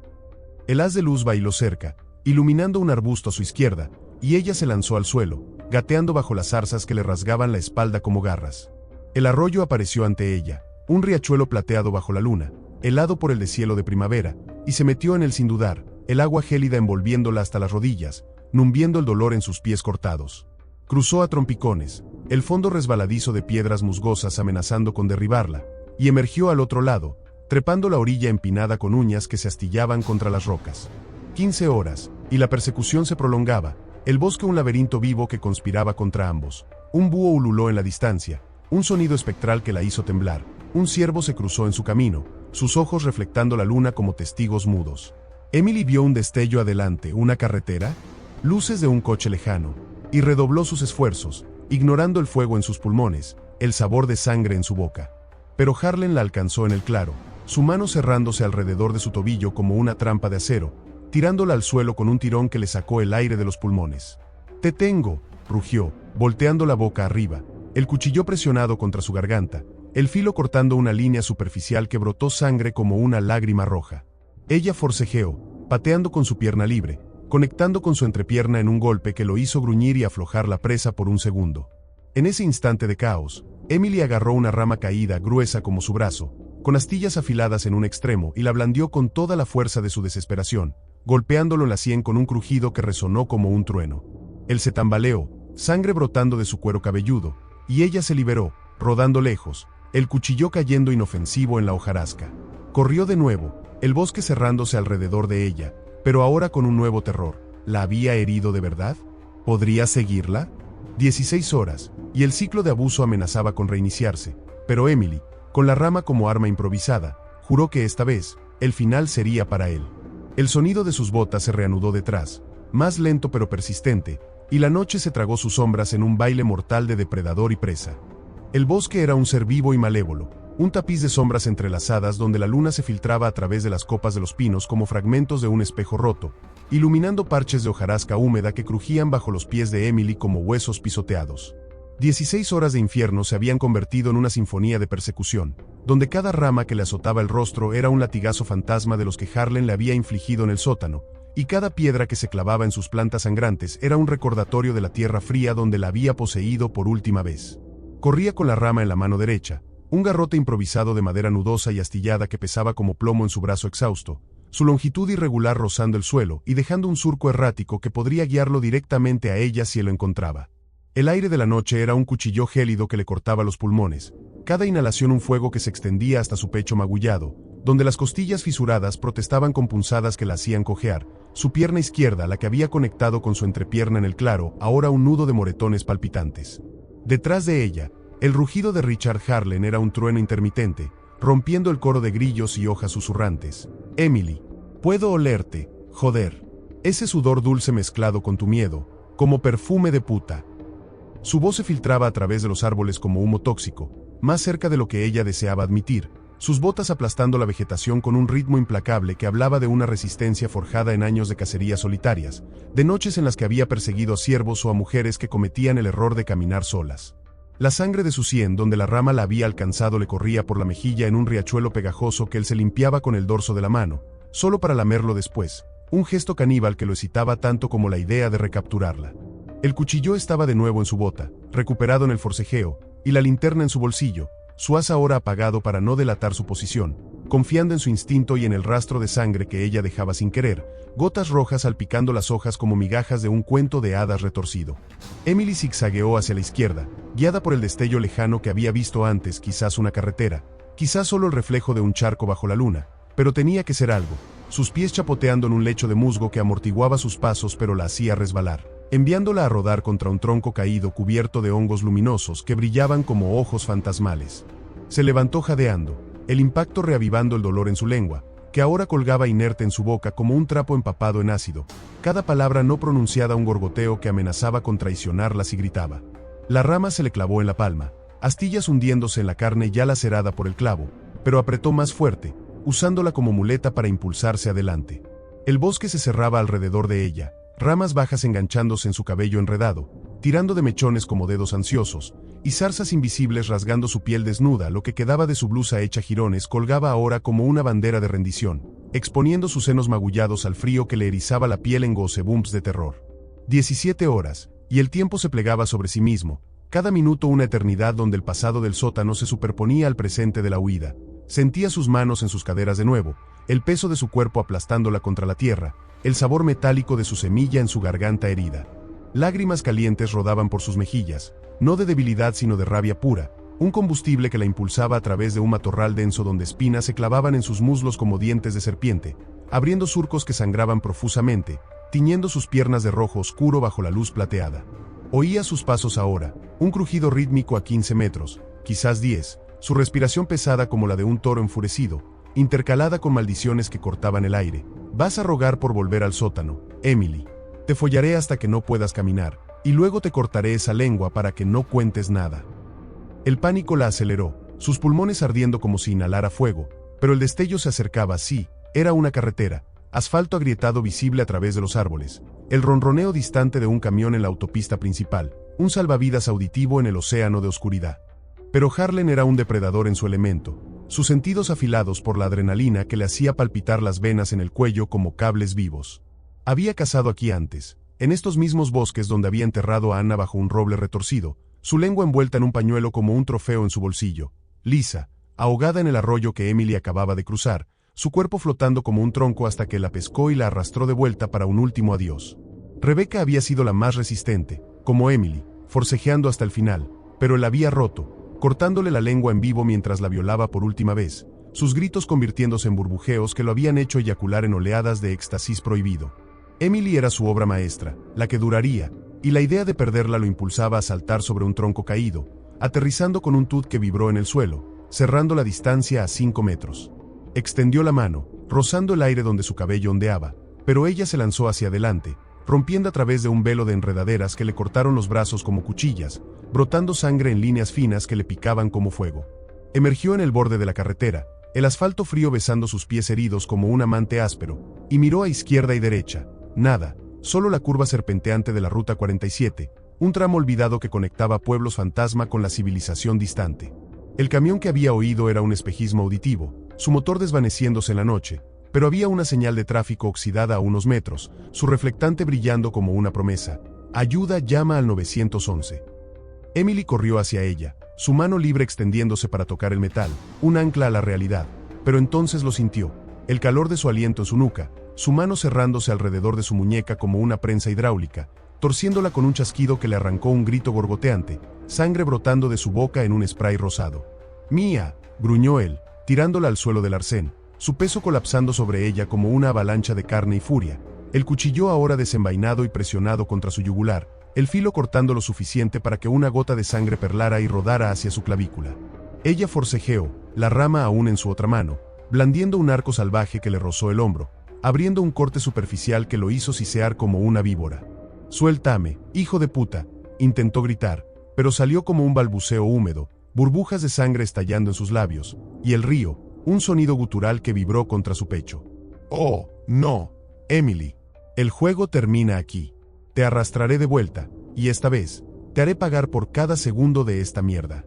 El haz de luz bailó cerca, iluminando un arbusto a su izquierda, y ella se lanzó al suelo, gateando bajo las zarzas que le rasgaban la espalda como garras. El arroyo apareció ante ella, un riachuelo plateado bajo la luna, helado por el deshielo de primavera, y se metió en él sin dudar, el agua gélida envolviéndola hasta las rodillas, numbiendo el dolor en sus pies cortados. Cruzó a trompicones, el fondo resbaladizo de piedras musgosas amenazando con derribarla, y emergió al otro lado, trepando la orilla empinada con uñas que se astillaban contra las rocas. 15 horas, y la persecución se prolongaba, el bosque un laberinto vivo que conspiraba contra ambos. Un búho ululó en la distancia, un sonido espectral que la hizo temblar, un ciervo se cruzó en su camino, sus ojos reflectando la luna como testigos mudos. Emily vio un destello adelante, una carretera, luces de un coche lejano, y redobló sus esfuerzos, ignorando el fuego en sus pulmones, el sabor de sangre en su boca. Pero Harlan la alcanzó en el claro, su mano cerrándose alrededor de su tobillo como una trampa de acero, tirándola al suelo con un tirón que le sacó el aire de los pulmones. «Te tengo», rugió, volteando la boca arriba, el cuchillo presionado contra su garganta, el filo cortando una línea superficial que brotó sangre como una lágrima roja. Ella forcejeó, pateando con su pierna libre, conectando con su entrepierna en un golpe que lo hizo gruñir y aflojar la presa por un segundo. En ese instante de caos, Emily agarró una rama caída gruesa como su brazo, con astillas afiladas en un extremo y la blandió con toda la fuerza de su desesperación, golpeándolo en la sien con un crujido que resonó como un trueno. Él se tambaleó, sangre brotando de su cuero cabelludo, y ella se liberó, rodando lejos, el cuchillo cayendo inofensivo en la hojarasca. Corrió de nuevo, el bosque cerrándose alrededor de ella, pero ahora con un nuevo terror. ¿La había herido de verdad? ¿Podría seguirla? 16 horas, y el ciclo de abuso amenazaba con reiniciarse, pero Emily, con la rama como arma improvisada, juró que esta vez, el final sería para él. El sonido de sus botas se reanudó detrás, más lento pero persistente, y la noche se tragó sus sombras en un baile mortal de depredador y presa. El bosque era un ser vivo y malévolo, un tapiz de sombras entrelazadas donde la luna se filtraba a través de las copas de los pinos como fragmentos de un espejo roto, iluminando parches de hojarasca húmeda que crujían bajo los pies de Emily como huesos pisoteados. 16 horas de infierno se habían convertido en una sinfonía de persecución, donde cada rama que le azotaba el rostro era un latigazo fantasma de los que Harlan le había infligido en el sótano, y cada piedra que se clavaba en sus plantas sangrantes era un recordatorio de la tierra fría donde la había poseído por última vez. Corría con la rama en la mano derecha, un garrote improvisado de madera nudosa y astillada que pesaba como plomo en su brazo exhausto, su longitud irregular rozando el suelo y dejando un surco errático que podría guiarlo directamente a ella si lo encontraba. El aire de la noche era un cuchillo gélido que le cortaba los pulmones, cada inhalación un fuego que se extendía hasta su pecho magullado, donde las costillas fisuradas protestaban con punzadas que la hacían cojear, su pierna izquierda, la que había conectado con su entrepierna en el claro, ahora un nudo de moretones palpitantes. Detrás de ella, el rugido de Richard Harlan era un trueno intermitente, rompiendo el coro de grillos y hojas susurrantes. «Emily, puedo olerte, joder. Ese sudor dulce mezclado con tu miedo, como perfume de puta». Su voz se filtraba a través de los árboles como humo tóxico, más cerca de lo que ella deseaba admitir, sus botas aplastando la vegetación con un ritmo implacable que hablaba de una resistencia forjada en años de cacerías solitarias, de noches en las que había perseguido a ciervos o a mujeres que cometían el error de caminar solas. La sangre de su sien donde la rama la había alcanzado le corría por la mejilla en un riachuelo pegajoso que él se limpiaba con el dorso de la mano, solo para lamerlo después, un gesto caníbal que lo excitaba tanto como la idea de recapturarla. El cuchillo estaba de nuevo en su bota, recuperado en el forcejeo, y la linterna en su bolsillo, su haz ahora apagado para no delatar su posición, confiando en su instinto y en el rastro de sangre que ella dejaba sin querer, gotas rojas salpicando las hojas como migajas de un cuento de hadas retorcido. Emily zigzagueó hacia la izquierda, guiada por el destello lejano que había visto antes, quizás una carretera, quizás solo el reflejo de un charco bajo la luna, pero tenía que ser algo, sus pies chapoteando en un lecho de musgo que amortiguaba sus pasos pero la hacía resbalar, enviándola a rodar contra un tronco caído cubierto de hongos luminosos que brillaban como ojos fantasmales. Se levantó jadeando, el impacto reavivando el dolor en su lengua, que ahora colgaba inerte en su boca como un trapo empapado en ácido, cada palabra no pronunciada un gorgoteo que amenazaba con traicionarla si gritaba. La rama se le clavó en la palma, astillas hundiéndose en la carne ya lacerada por el clavo, pero apretó más fuerte, usándola como muleta para impulsarse adelante. El bosque se cerraba alrededor de ella, ramas bajas enganchándose en su cabello enredado, tirando de mechones como dedos ansiosos, y zarzas invisibles rasgando su piel desnuda. Lo que quedaba de su blusa hecha jirones colgaba ahora como una bandera de rendición, exponiendo sus senos magullados al frío que le erizaba la piel en goosebumps de terror. 17 horas, y el tiempo se plegaba sobre sí mismo, cada minuto una eternidad donde el pasado del sótano se superponía al presente de la huida. Sentía sus manos en sus caderas de nuevo, el peso de su cuerpo aplastándola contra la tierra, el sabor metálico de su semilla en su garganta herida. Lágrimas calientes rodaban por sus mejillas, no de debilidad sino de rabia pura, un combustible que la impulsaba a través de un matorral denso donde espinas se clavaban en sus muslos como dientes de serpiente, abriendo surcos que sangraban profusamente, tiñendo sus piernas de rojo oscuro bajo la luz plateada. Oía sus pasos ahora, un crujido rítmico a 15 metros, quizás 10, su respiración pesada como la de un toro enfurecido, intercalada con maldiciones que cortaban el aire. Vas a rogar por volver al sótano, Emily. Te follaré hasta que no puedas caminar, y luego te cortaré esa lengua para que no cuentes nada. El pánico la aceleró, sus pulmones ardiendo como si inhalara fuego, pero el destello se acercaba. Sí, era una carretera, asfalto agrietado visible a través de los árboles, el ronroneo distante de un camión en la autopista principal, un salvavidas auditivo en el océano de oscuridad. Pero Harlan era un depredador en su elemento, sus sentidos afilados por la adrenalina que le hacía palpitar las venas en el cuello como cables vivos. Había cazado aquí antes, en estos mismos bosques donde había enterrado a Anna bajo un roble retorcido, su lengua envuelta en un pañuelo como un trofeo en su bolsillo, lisa, ahogada en el arroyo que Emily acababa de cruzar, su cuerpo flotando como un tronco hasta que la pescó y la arrastró de vuelta para un último adiós. Rebecca había sido la más resistente, como Emily, forcejeando hasta el final, pero la había roto, cortándole la lengua en vivo mientras la violaba por última vez, sus gritos convirtiéndose en burbujeos que lo habían hecho eyacular en oleadas de éxtasis prohibido. Emily era su obra maestra, la que duraría, y la idea de perderla lo impulsaba a saltar sobre un tronco caído, aterrizando con un tut que vibró en el suelo, cerrando la distancia a 5 metros. Extendió la mano, rozando el aire donde su cabello ondeaba, pero ella se lanzó hacia adelante, rompiendo a través de un velo de enredaderas que le cortaron los brazos como cuchillas, brotando sangre en líneas finas que le picaban como fuego. Emergió en el borde de la carretera, el asfalto frío besando sus pies heridos como un amante áspero, y miró a izquierda y derecha. Nada, solo la curva serpenteante de la Ruta 47, un tramo olvidado que conectaba pueblos fantasma con la civilización distante. El camión que había oído era un espejismo auditivo, su motor desvaneciéndose en la noche, pero había una señal de tráfico oxidada a unos metros, su reflectante brillando como una promesa. Ayuda, llama al 911. Emily corrió hacia ella, su mano libre extendiéndose para tocar el metal, un ancla a la realidad, pero entonces lo sintió, el calor de su aliento en su nuca, su mano cerrándose alrededor de su muñeca como una prensa hidráulica, torciéndola con un chasquido que le arrancó un grito gorgoteante, sangre brotando de su boca en un spray rosado. ¡Mía!, gruñó él, tirándola al suelo del arcén, su peso colapsando sobre ella como una avalancha de carne y furia, el cuchillo ahora desenvainado y presionado contra su yugular, el filo cortando lo suficiente para que una gota de sangre perlara y rodara hacia su clavícula. Ella forcejeó, la rama aún en su otra mano, blandiendo un arco salvaje que le rozó el hombro, abriendo un corte superficial que lo hizo sisear como una víbora. «Suéltame, hijo de puta», intentó gritar, pero salió como un balbuceo húmedo, burbujas de sangre estallando en sus labios, y el río, un sonido gutural que vibró contra su pecho. «Oh, no, Emily. El juego termina aquí. Te arrastraré de vuelta, y esta vez, te haré pagar por cada segundo de esta mierda».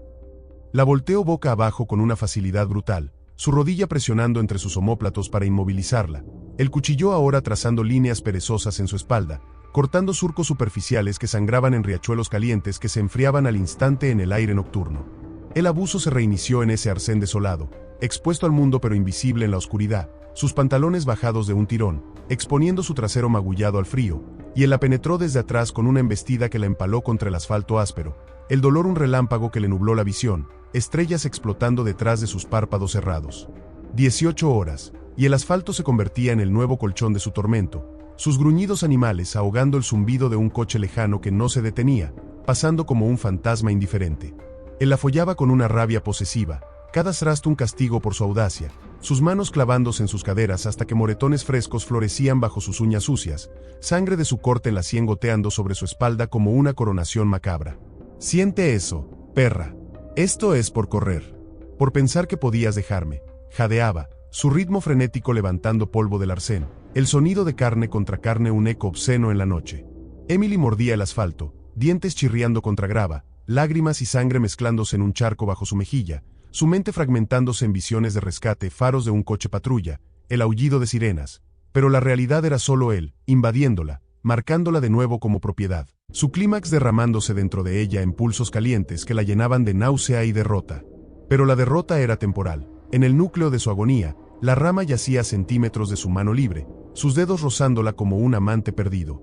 La volteó boca abajo con una facilidad brutal, su rodilla presionando entre sus omóplatos para inmovilizarla, el cuchillo ahora trazando líneas perezosas en su espalda, cortando surcos superficiales que sangraban en riachuelos calientes que se enfriaban al instante en el aire nocturno. El abuso se reinició en ese arcén desolado, expuesto al mundo pero invisible en la oscuridad, sus pantalones bajados de un tirón, exponiendo su trasero magullado al frío, y él la penetró desde atrás con una embestida que la empaló contra el asfalto áspero, el dolor un relámpago que le nubló la visión, estrellas explotando detrás de sus párpados cerrados. 18 horas, y el asfalto se convertía en el nuevo colchón de su tormento, sus gruñidos animales ahogando el zumbido de un coche lejano que no se detenía, pasando como un fantasma indiferente. Él la follaba con una rabia posesiva, cada srasto un castigo por su audacia, sus manos clavándose en sus caderas hasta que moretones frescos florecían bajo sus uñas sucias, sangre de su corte en la sien goteando sobre su espalda como una coronación macabra. «Siente eso, perra. Esto es por correr. Por pensar que podías dejarme», jadeaba, su ritmo frenético levantando polvo del arcén, el sonido de carne contra carne, un eco obsceno en la noche. Emily mordía el asfalto, dientes chirriando contra grava, lágrimas y sangre mezclándose en un charco bajo su mejilla, su mente fragmentándose en visiones de rescate, faros de un coche patrulla, el aullido de sirenas. Pero la realidad era solo él, invadiéndola, marcándola de nuevo como propiedad. Su clímax derramándose dentro de ella en pulsos calientes que la llenaban de náusea y derrota. Pero la derrota era temporal. En el núcleo de su agonía, la rama yacía a centímetros de su mano libre, sus dedos rozándola como un amante perdido.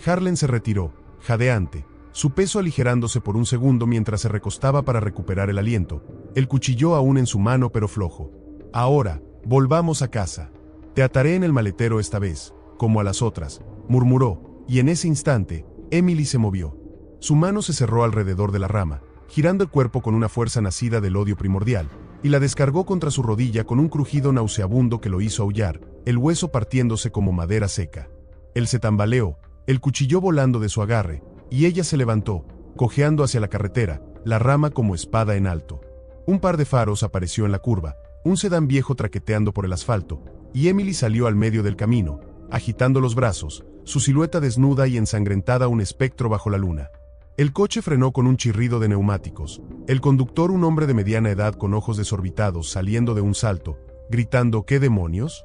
Harlan se retiró, jadeante, su peso aligerándose por un segundo mientras se recostaba para recuperar el aliento, el cuchillo aún en su mano pero flojo. Ahora, volvamos a casa. Te ataré en el maletero esta vez, como a las otras, murmuró, y en ese instante, Emily se movió. Su mano se cerró alrededor de la rama, girando el cuerpo con una fuerza nacida del odio primordial, y la descargó contra su rodilla con un crujido nauseabundo que lo hizo aullar, el hueso partiéndose como madera seca. Él se tambaleó, el cuchillo volando de su agarre, y ella se levantó, cojeando hacia la carretera, la rama como espada en alto. Un par de faros apareció en la curva, un sedán viejo traqueteando por el asfalto, y Emily salió al medio del camino, agitando los brazos, su silueta desnuda y ensangrentada, un espectro bajo la luna. El coche frenó con un chirrido de neumáticos. El conductor, un hombre de mediana edad con ojos desorbitados, saliendo de un salto, gritando ¿qué demonios?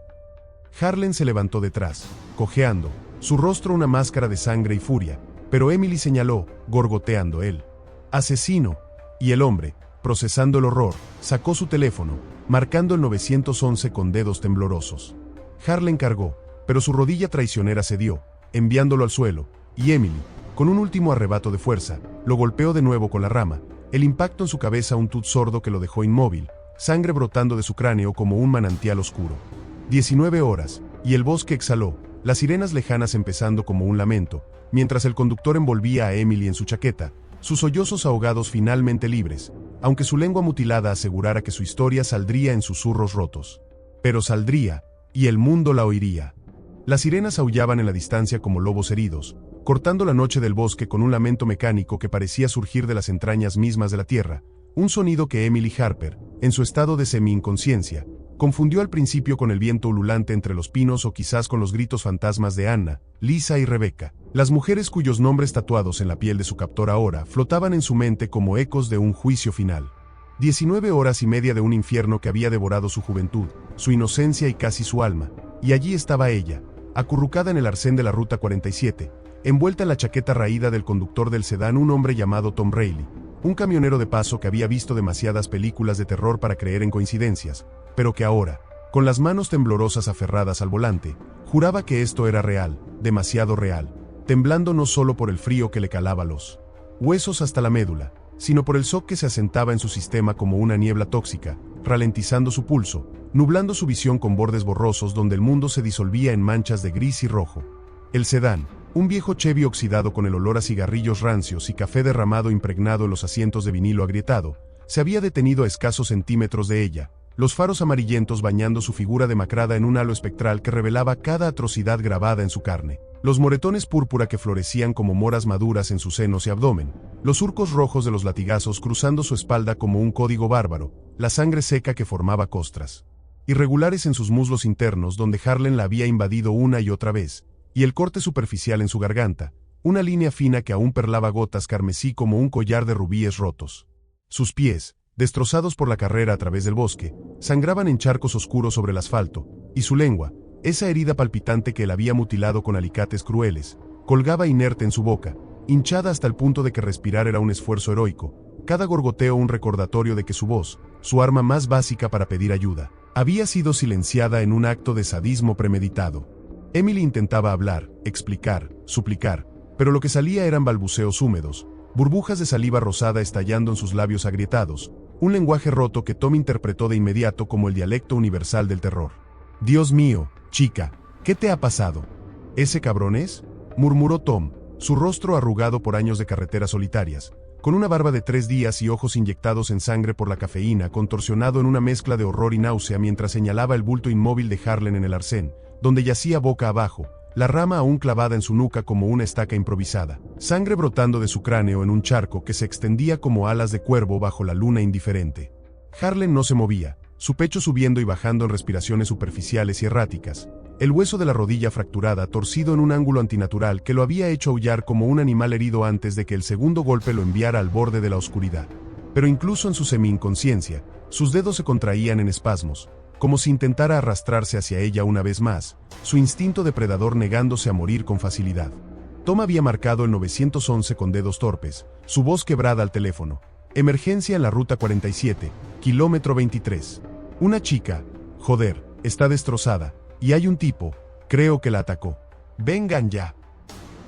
Harlan se levantó detrás, cojeando, su rostro una máscara de sangre y furia, pero Emily señaló, gorgoteando él. ¡Asesino! Y el hombre, procesando el horror, sacó su teléfono, marcando el 911 con dedos temblorosos. Harlan cargó, pero su rodilla traicionera cedió, enviándolo al suelo, y Emily, con un último arrebato de fuerza, lo golpeó de nuevo con la rama, el impacto en su cabeza un tut sordo que lo dejó inmóvil, sangre brotando de su cráneo como un manantial oscuro. 19 horas, y el bosque exhaló, las sirenas lejanas empezando como un lamento, mientras el conductor envolvía a Emily en su chaqueta, sus sollozos ahogados finalmente libres, aunque su lengua mutilada asegurara que su historia saldría en susurros rotos. Pero saldría, y el mundo la oiría. Las sirenas aullaban en la distancia como lobos heridos, cortando la noche del bosque con un lamento mecánico que parecía surgir de las entrañas mismas de la tierra, un sonido que Emily Harper, en su estado de semi-inconsciencia, confundió al principio con el viento ululante entre los pinos o quizás con los gritos fantasmas de Anna, Lisa y Rebecca, las mujeres cuyos nombres tatuados en la piel de su captor ahora flotaban en su mente como ecos de un juicio final. 19 horas y media de un infierno que había devorado su juventud, su inocencia y casi su alma, y allí estaba ella, acurrucada en el arcén de la Ruta 47, envuelta en la chaqueta raída del conductor del sedán, un hombre llamado Tom Reilly, un camionero de paso que había visto demasiadas películas de terror para creer en coincidencias, pero que ahora, con las manos temblorosas aferradas al volante, juraba que esto era real, demasiado real, temblando no solo por el frío que le calaba los huesos hasta la médula, sino por el shock que se asentaba en su sistema como una niebla tóxica, ralentizando su pulso, nublando su visión con bordes borrosos donde el mundo se disolvía en manchas de gris y rojo. El sedán, un viejo Chevy oxidado con el olor a cigarrillos rancios y café derramado impregnado en los asientos de vinilo agrietado, se había detenido a escasos centímetros de ella, los faros amarillentos bañando su figura demacrada en un halo espectral que revelaba cada atrocidad grabada en su carne, los moretones púrpura que florecían como moras maduras en sus senos y abdomen, los surcos rojos de los latigazos cruzando su espalda como un código bárbaro, la sangre seca que formaba costras irregulares en sus muslos internos donde Harlan la había invadido una y otra vez, y el corte superficial en su garganta, una línea fina que aún perlaba gotas carmesí como un collar de rubíes rotos. Sus pies, destrozados por la carrera a través del bosque, sangraban en charcos oscuros sobre el asfalto, y su lengua, esa herida palpitante que él había mutilado con alicates crueles, colgaba inerte en su boca, hinchada hasta el punto de que respirar era un esfuerzo heroico, cada gorgoteo un recordatorio de que su voz, su arma más básica para pedir ayuda, había sido silenciada en un acto de sadismo premeditado. Emily intentaba hablar, explicar, suplicar, pero lo que salía eran balbuceos húmedos, burbujas de saliva rosada estallando en sus labios agrietados, un lenguaje roto que Tom interpretó de inmediato como el dialecto universal del terror. «Dios mío, chica, ¿qué te ha pasado? ¿Ese cabrón es?», murmuró Tom, su rostro arrugado por años de carreteras solitarias, con una barba de 3 días y ojos inyectados en sangre por la cafeína, contorsionado en una mezcla de horror y náusea mientras señalaba el bulto inmóvil de Harlan en el arcén, donde yacía boca abajo, la rama aún clavada en su nuca como una estaca improvisada, sangre brotando de su cráneo en un charco que se extendía como alas de cuervo bajo la luna indiferente. Harlan no se movía, su pecho subiendo y bajando en respiraciones superficiales y erráticas, el hueso de la rodilla fracturada torcido en un ángulo antinatural que lo había hecho aullar como un animal herido antes de que el segundo golpe lo enviara al borde de la oscuridad. Pero incluso en su semi-inconsciencia, sus dedos se contraían en espasmos, como si intentara arrastrarse hacia ella una vez más, su instinto depredador negándose a morir con facilidad. Tom había marcado el 911 con dedos torpes, su voz quebrada al teléfono. Emergencia en la ruta 47, kilómetro 23. Una chica, joder, está destrozada, y hay un tipo, creo que la atacó. Vengan ya.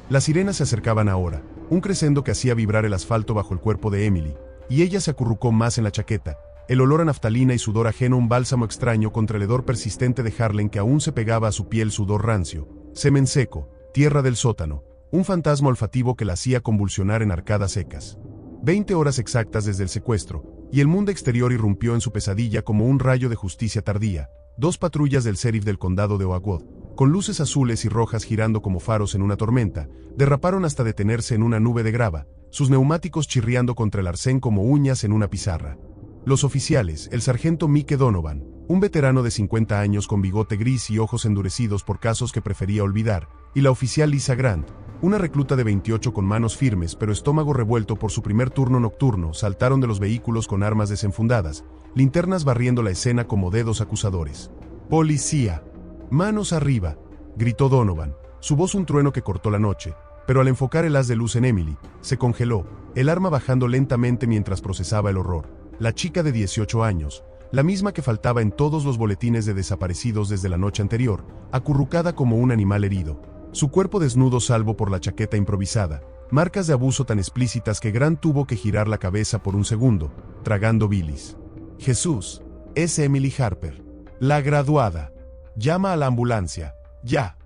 Las sirenas se acercaban ahora, un crescendo que hacía vibrar el asfalto bajo el cuerpo de Emily, y ella se acurrucó más en la chaqueta, el olor a naftalina y sudor ajeno, un bálsamo extraño contra el hedor persistente de Harlan que aún se pegaba a su piel, sudor rancio, semen seco, tierra del sótano, un fantasma olfativo que la hacía convulsionar en arcadas secas. 20 horas exactas desde el secuestro, y el mundo exterior irrumpió en su pesadilla como un rayo de justicia tardía. 2 patrullas del sheriff del condado de Oakwood, con luces azules y rojas girando como faros en una tormenta, derraparon hasta detenerse en una nube de grava, sus neumáticos chirriando contra el arcén como uñas en una pizarra. Los oficiales, el sargento Mike Donovan, un veterano de 50 años con bigote gris y ojos endurecidos por casos que prefería olvidar, y la oficial Lisa Grant, una recluta de 28 con manos firmes pero estómago revuelto por su primer turno nocturno, saltaron de los vehículos con armas desenfundadas, linternas barriendo la escena como dedos acusadores. ¡Policía! ¡Manos arriba!, gritó Donovan, su voz un trueno que cortó la noche, pero al enfocar el haz de luz en Emily, se congeló, el arma bajando lentamente mientras procesaba el horror. La chica de 18 años, la misma que faltaba en todos los boletines de desaparecidos desde la noche anterior, acurrucada como un animal herido. Su cuerpo desnudo salvo por la chaqueta improvisada, marcas de abuso tan explícitas que Grant tuvo que girar la cabeza por un segundo, tragando bilis. Jesús, es Emily Harper. La graduada. Llama a la ambulancia, ya.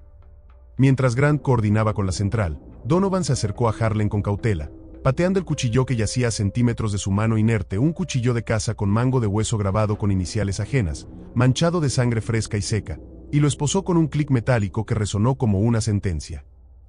Mientras Grant coordinaba con la central, Donovan se acercó a Harlan con cautela, pateando el cuchillo que yacía a centímetros de su mano inerte, un cuchillo de caza con mango de hueso grabado con iniciales ajenas, manchado de sangre fresca y seca, y lo esposó con un clic metálico que resonó como una sentencia.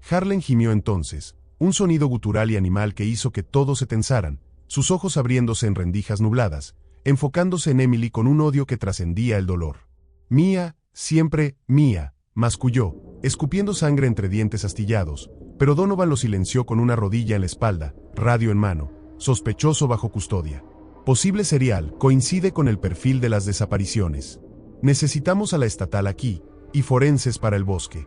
Harlan gimió entonces, un sonido gutural y animal que hizo que todos se tensaran, sus ojos abriéndose en rendijas nubladas, enfocándose en Emily con un odio que trascendía el dolor. Mía, siempre, mía, masculló, escupiendo sangre entre dientes astillados, pero Donovan lo silenció con una rodilla en la espalda, radio en mano, sospechoso bajo custodia. Posible serial, coincide con el perfil de las desapariciones. Necesitamos a la estatal aquí, y forenses para el bosque.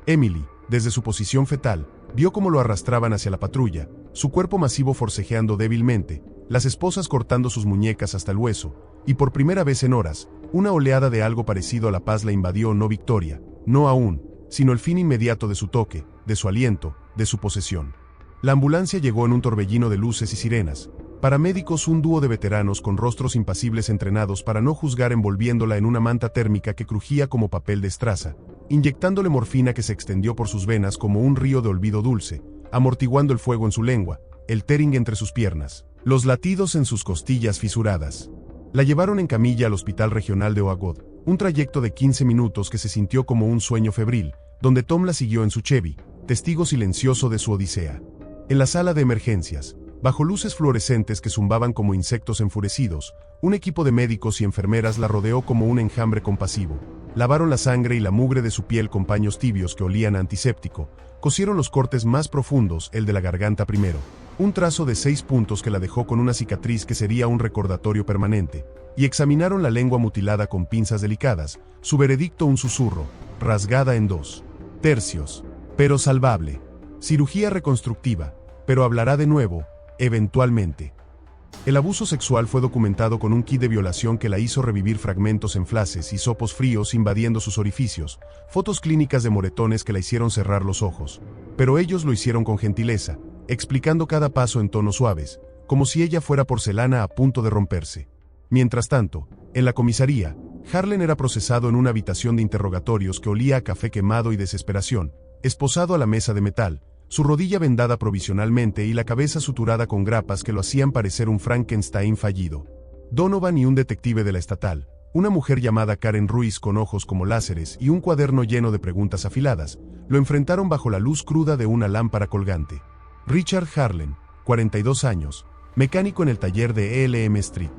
Emily, desde su posición fetal, vio cómo lo arrastraban hacia la patrulla, su cuerpo masivo forcejeando débilmente, las esposas cortando sus muñecas hasta el hueso, y por primera vez en horas, una oleada de algo parecido a la paz la invadió, no victoria, no aún, sino el fin inmediato de su toque, de su aliento, de su posesión. La ambulancia llegó en un torbellino de luces y sirenas, paramédicos, un dúo de veteranos con rostros impasibles entrenados para no juzgar, envolviéndola en una manta térmica que crujía como papel de estraza, inyectándole morfina que se extendió por sus venas como un río de olvido dulce, amortiguando el fuego en su lengua, el tering entre sus piernas, los latidos en sus costillas fisuradas. La llevaron en camilla al Hospital Regional de Oakwood, un trayecto de 15 minutos que se sintió como un sueño febril, donde Tom la siguió en su Chevy, testigo silencioso de su odisea. En la sala de emergencias, bajo luces fluorescentes que zumbaban como insectos enfurecidos, un equipo de médicos y enfermeras la rodeó como un enjambre compasivo. Lavaron la sangre y la mugre de su piel con paños tibios que olían a antiséptico, cosieron los cortes más profundos, el de la garganta primero, un trazo de 6 puntos que la dejó con una cicatriz que sería un recordatorio permanente, y examinaron la lengua mutilada con pinzas delicadas, su veredicto un susurro, rasgada en 2 tercios, pero salvable. Cirugía reconstructiva, pero hablará de nuevo, eventualmente. El abuso sexual fue documentado con un kit de violación que la hizo revivir fragmentos en flashes y sopos fríos invadiendo sus orificios, fotos clínicas de moretones que la hicieron cerrar los ojos. Pero ellos lo hicieron con gentileza, explicando cada paso en tonos suaves, como si ella fuera porcelana a punto de romperse. Mientras tanto, en la comisaría, Harlan era procesado en una habitación de interrogatorios que olía a café quemado y desesperación, esposado a la mesa de metal, su rodilla vendada provisionalmente y la cabeza suturada con grapas que lo hacían parecer un Frankenstein fallido. Donovan y un detective de la estatal, una mujer llamada Karen Ruiz con ojos como láseres y un cuaderno lleno de preguntas afiladas, lo enfrentaron bajo la luz cruda de una lámpara colgante. Richard Harlan, 42 años, mecánico en el taller de ELM Street.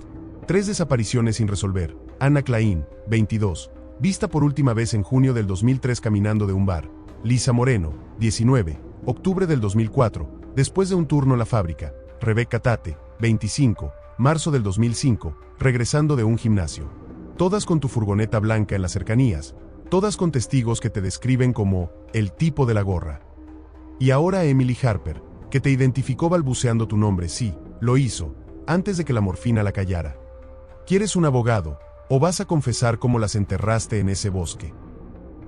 3 desapariciones sin resolver. Anna Klein, 22, vista por última vez en junio del 2003 caminando de un bar. Lisa Moreno, 19, octubre del 2004, después de un turno en la fábrica. Rebecca Tate, 25, marzo del 2005, regresando de un gimnasio. Todas con tu furgoneta blanca en las cercanías, todas con testigos que te describen como el tipo de la gorra. Y ahora Emily Harper, que te identificó balbuceando tu nombre, sí, lo hizo, antes de que la morfina la callara. ¿Quieres un abogado, o vas a confesar cómo las enterraste en ese bosque?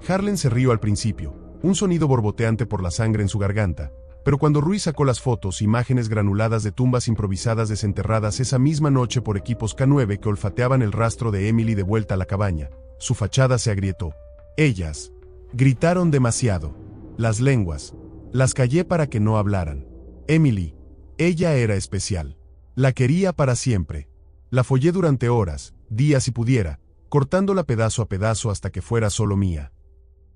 Harlan se rió al principio, un sonido borboteante por la sangre en su garganta, pero cuando Ruiz sacó las fotos, imágenes granuladas de tumbas improvisadas desenterradas esa misma noche por equipos K9 que olfateaban el rastro de Emily de vuelta a la cabaña, su fachada se agrietó. Ellas gritaron demasiado. Las lenguas las callé para que no hablaran. Emily, ella era especial. La quería para siempre. La follé durante horas, días si pudiera, cortándola pedazo a pedazo hasta que fuera solo mía.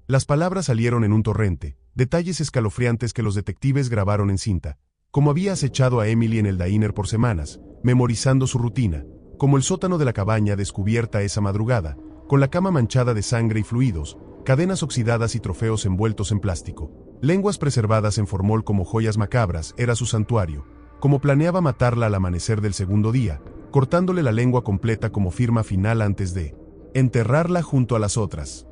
Las palabras salieron en un torrente, detalles escalofriantes que los detectives grabaron en cinta, como había acechado a Emily en el diner por semanas, memorizando su rutina, como el sótano de la cabaña descubierta esa madrugada, con la cama manchada de sangre y fluidos, cadenas oxidadas y trofeos envueltos en plástico. Lenguas preservadas en formol como joyas macabras, era su santuario, como planeaba matarla al amanecer del segundo día, cortándole la lengua completa como firma final antes de enterrarla junto a las otras.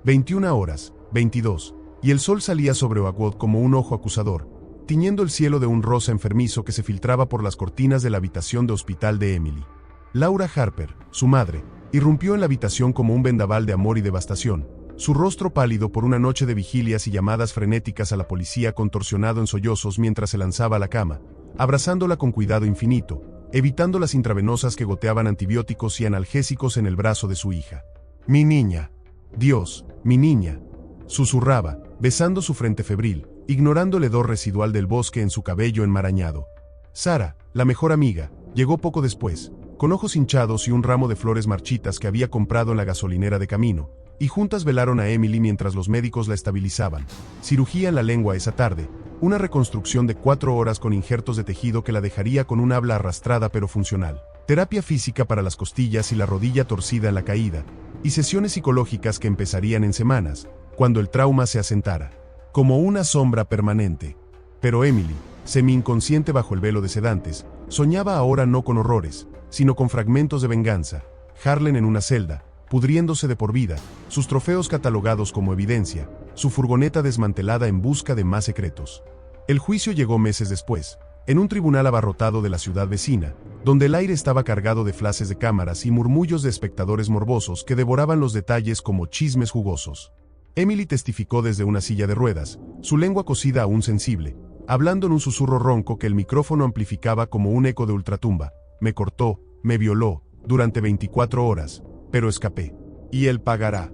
21 horas, 22, y el sol salía sobre Oakwood como un ojo acusador, tiñendo el cielo de un rosa enfermizo que se filtraba por las cortinas de la habitación de hospital de Emily. Laura Harper, su madre, irrumpió en la habitación como un vendaval de amor y devastación, su rostro pálido por una noche de vigilias y llamadas frenéticas a la policía contorsionado en sollozos mientras se lanzaba a la cama, abrazándola con cuidado infinito, evitando las intravenosas que goteaban antibióticos y analgésicos en el brazo de su hija. «Mi niña. Dios, mi niña», susurraba, besando su frente febril, ignorando el hedor residual del bosque en su cabello enmarañado. Sara, la mejor amiga, llegó poco después, con ojos hinchados y un ramo de flores marchitas que había comprado en la gasolinera de camino, y juntas velaron a Emily mientras los médicos la estabilizaban. Cirugía en la lengua esa tarde, una reconstrucción de 4 horas con injertos de tejido que la dejaría con un habla arrastrada pero funcional. Terapia física para las costillas y la rodilla torcida en la caída, y sesiones psicológicas que empezarían en semanas, cuando el trauma se asentara. Como una sombra permanente. Pero Emily, semi-inconsciente bajo el velo de sedantes, soñaba ahora no con horrores, sino con fragmentos de venganza. Harlan en una celda, pudriéndose de por vida, sus trofeos catalogados como evidencia, su furgoneta desmantelada en busca de más secretos. El juicio llegó meses después, en un tribunal abarrotado de la ciudad vecina, donde el aire estaba cargado de flashes de cámaras y murmullos de espectadores morbosos que devoraban los detalles como chismes jugosos. Emily testificó desde una silla de ruedas, su lengua cosida aún sensible, hablando en un susurro ronco que el micrófono amplificaba como un eco de ultratumba. Me cortó, me violó, durante 24 horas, pero escapé. Y él pagará.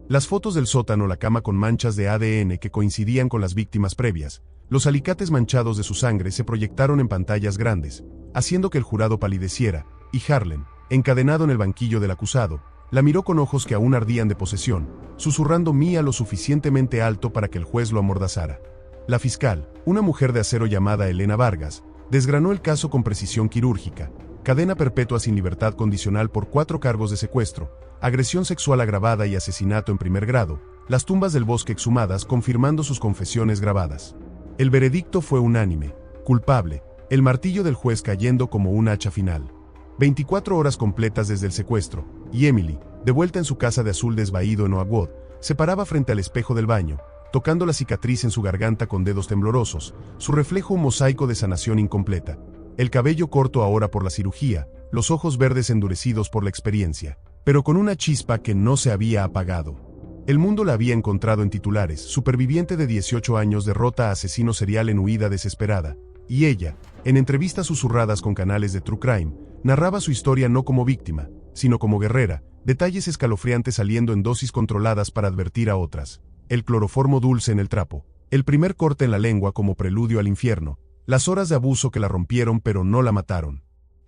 Las fotos del sótano, la cama con manchas de ADN que coincidían con las víctimas previas, los alicates manchados de su sangre se proyectaron en pantallas grandes, haciendo que el jurado palideciera, y Harlan, encadenado en el banquillo del acusado, la miró con ojos que aún ardían de posesión, susurrando Mía lo suficientemente alto para que el juez lo amordazara. La fiscal, una mujer de acero llamada Elena Vargas, desgranó el caso con precisión quirúrgica: cadena perpetua sin libertad condicional por 4 cargos de secuestro, agresión sexual agravada y asesinato en primer grado, las tumbas del bosque exhumadas confirmando sus confesiones grabadas. El veredicto fue unánime: culpable, el martillo del juez cayendo como un hacha final. 24 horas completas desde el secuestro, y Emily, de vuelta en su casa de azul desvaído en Oakwood, se paraba frente al espejo del baño, tocando la cicatriz en su garganta con dedos temblorosos, su reflejo un mosaico de sanación incompleta. El cabello corto ahora por la cirugía, los ojos verdes endurecidos por la experiencia, pero con una chispa que no se había apagado. El mundo la había encontrado en titulares: superviviente de 18 años derrota a asesino serial en huida desesperada, y ella, en entrevistas susurradas con canales de True Crime, narraba su historia no como víctima, sino como guerrera, detalles escalofriantes saliendo en dosis controladas para advertir a otras. El cloroformo dulce en el trapo, el primer corte en la lengua como preludio al infierno, las horas de abuso que la rompieron pero no la mataron.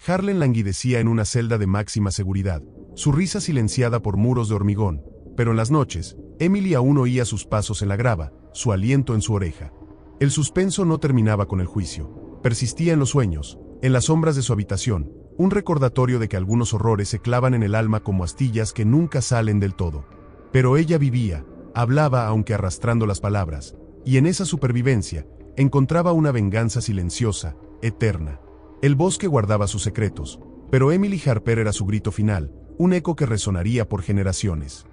Harlan languidecía en una celda de máxima seguridad, su risa silenciada por muros de hormigón, pero en las noches, Emily aún oía sus pasos en la grava, su aliento en su oreja. El suspenso no terminaba con el juicio, persistía en los sueños, en las sombras de su habitación, un recordatorio de que algunos horrores se clavan en el alma como astillas que nunca salen del todo. Pero ella vivía, hablaba aunque arrastrando las palabras, y en esa supervivencia encontraba una venganza silenciosa, eterna. El bosque guardaba sus secretos, pero Emily Harper era su grito final, un eco que resonaría por generaciones.